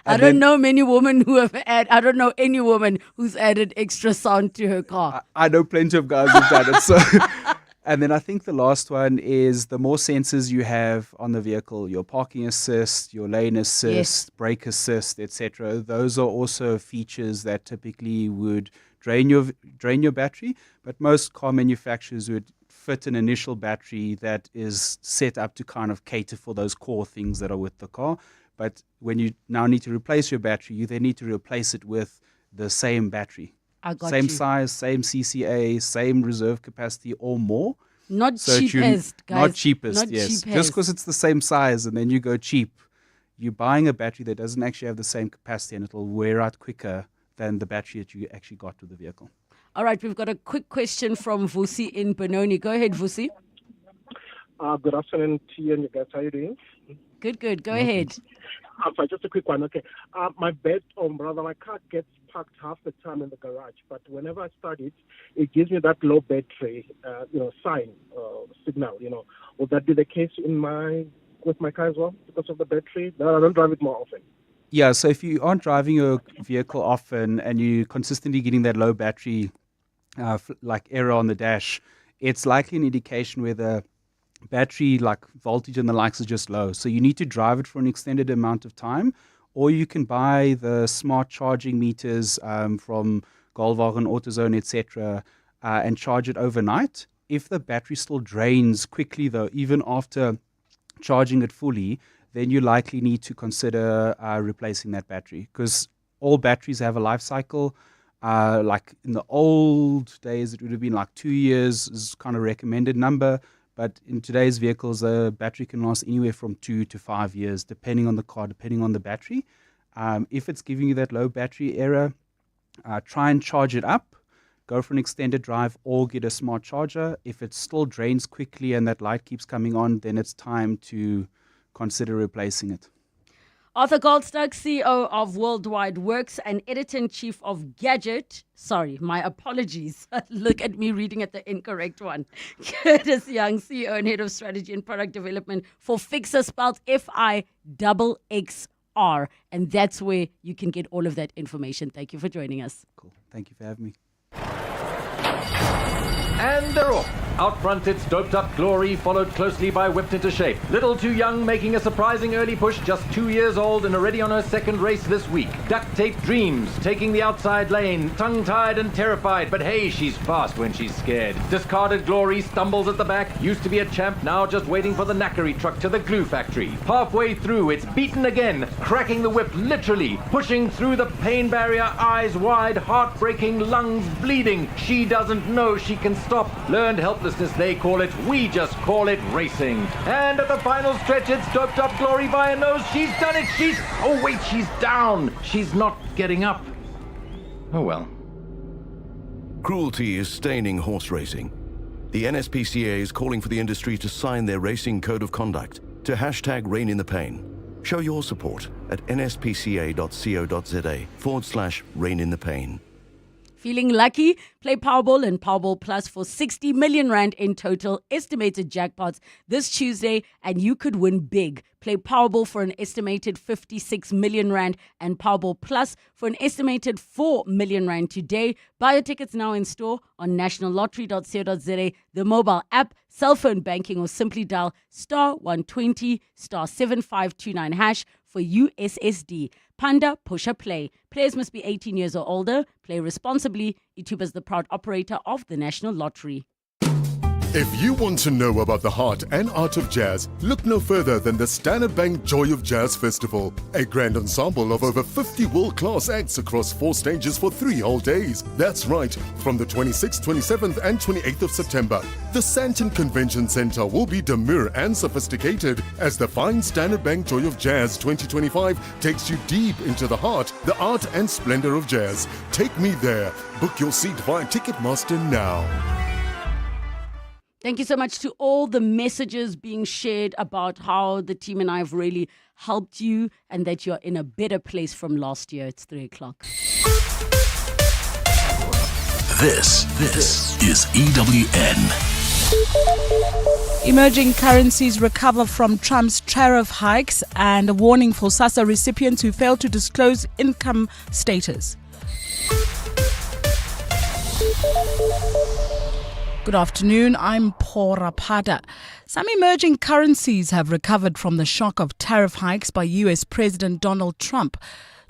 I And don't then- know many women who have I don't know any woman who's added extra sound to her car. I know plenty of guys who've done it. So, and then I think the last one is the more sensors you have on the vehicle, your parking assist, your lane assist, brake assist, etc. Those are also features that typically would drain your battery. But most car manufacturers would fit an initial battery that is set up to kind of cater for those core things that are with the car. But when you now need to replace your battery, you then need to replace it with the same battery. I got same you. size, same CCA, same reserve capacity or more. Not So if you- cheapest, guys. Not cheapest, Not yes. cheapest. Just because it's the same size and then you go cheap, you're buying a battery that doesn't actually have the same capacity and it'll wear out quicker than the battery that you actually got with the vehicle. All right, we've got a quick question from Vusi in Benoni. Go ahead, Vusi. Good afternoon to you and you guys. How are you doing? Good. Go ahead. Sorry, just a quick one. Okay. My my car gets parked half the time in the garage, but whenever I start it, it gives me that low battery, sign, signal. Will that be the case with my car as well because of the battery? No, I don't drive it more often. Yeah, so if you aren't driving your vehicle often and you're consistently getting that low battery like error on the dash, it's likely an indication where the battery like voltage and the likes is just low. So you need to drive it for an extended amount of time, or you can buy the smart charging meters from Golwagen, AutoZone, etc., and charge it overnight. If the battery still drains quickly, though, even after charging it fully, then you likely need to consider replacing that battery, because all batteries have a life cycle. Like in the old days, it would have been like 2 years is kind of recommended number. But in today's vehicles, a battery can last anywhere from 2 to 5 years, depending on the car, depending on the battery. If it's giving you that low battery error, try and charge it up, go for an extended drive, or get a smart charger. If it still drains quickly and that light keeps coming on, then it's time to consider replacing it. Arthur Goldstuck, CEO of Worldwide Works and Editor-in-Chief of Gadget. Sorry, my apologies. Look at me reading at the incorrect one. Curtis Young, CEO and Head of Strategy and Product Development for Fixer, spelled FIXXR. And that's where you can get all of that information. Thank you for joining us. Cool. Thank you for having me. And they're off. Out front, it's Doped Up Glory, followed closely by Whipped Into Shape. Little Too Young making a surprising early push, just 2 years old and already on her second race this week. Duct Tape Dreams taking the outside lane, tongue-tied and terrified, but hey, she's fast when she's scared. Discarded Glory stumbles at the back, used to be a champ, now just waiting for the knackery truck to the glue factory. Halfway through, it's beaten again, cracking the whip literally, pushing through the pain barrier, eyes wide, heart breaking, lungs bleeding. She doesn't know she can stop. Learned helplessness, they call it. We just call it racing. And at the final stretch, it's Doped Up Glory by a nose. She's done it. Oh wait, she's down. She's not getting up. Oh well. Cruelty is staining horse racing. The NSPCA is calling for the industry to sign their racing code of conduct to #Rein in the Pain. Show your support at nspca.co.za/Rein in the Pain. Feeling lucky? Play Powerball and Powerball Plus for 60 million rand in total estimated jackpots this Tuesday, and you could win big. Play Powerball for an estimated 56 million rand and Powerball Plus for an estimated 4 million rand today. Buy your tickets now in store on nationallottery.co.za, the mobile app, cell phone banking, or simply dial *120 *7529# for USSD. Panda Pusher Play. Players must be 18 years or older. Play responsibly. Ituba is the proud operator of the National Lottery. If you want to know about the heart and art of jazz, look no further than the Standard Bank Joy of Jazz Festival, a grand ensemble of over 50 world-class acts across 4 stages for 3 whole days. That's right, from the 26th, 27th and 28th of September. The Sandton Convention Centre will be demure and sophisticated as the fine Standard Bank Joy of Jazz 2025 takes you deep into the heart, the art and splendour of jazz. Take me there. Book your seat via Ticketmaster now. Thank you so much to all the messages being shared about how the team and I have really helped you and that you're in a better place from last year. It's 3 o'clock. This is EWN. Emerging currencies recover from Trump's tariff hikes and a warning for SASSA recipients who fail to disclose income status. Good afternoon, I'm Porapata. Some emerging currencies have recovered from the shock of tariff hikes by US President Donald Trump.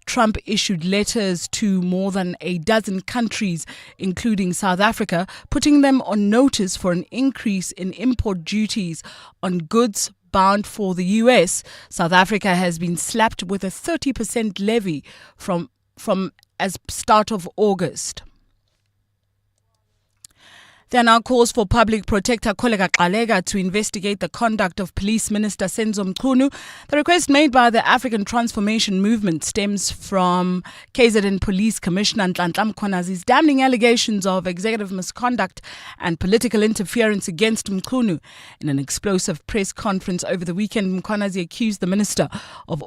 Trump issued letters to more than a dozen countries, including South Africa, putting them on notice for an increase in import duties on goods bound for the US. South Africa has been slapped with a 30% levy from as start of August. There are now calls for Public Protector Koleka Xalega to investigate the conduct of Police Minister Senzo Mchunu. The request made by the African Transformation Movement stems from KZN Police Commissioner Nhlanhla Mkhonazi's damning allegations of executive misconduct and political interference against Mchunu. In an explosive press conference over the weekend, Mkhonazi accused the minister of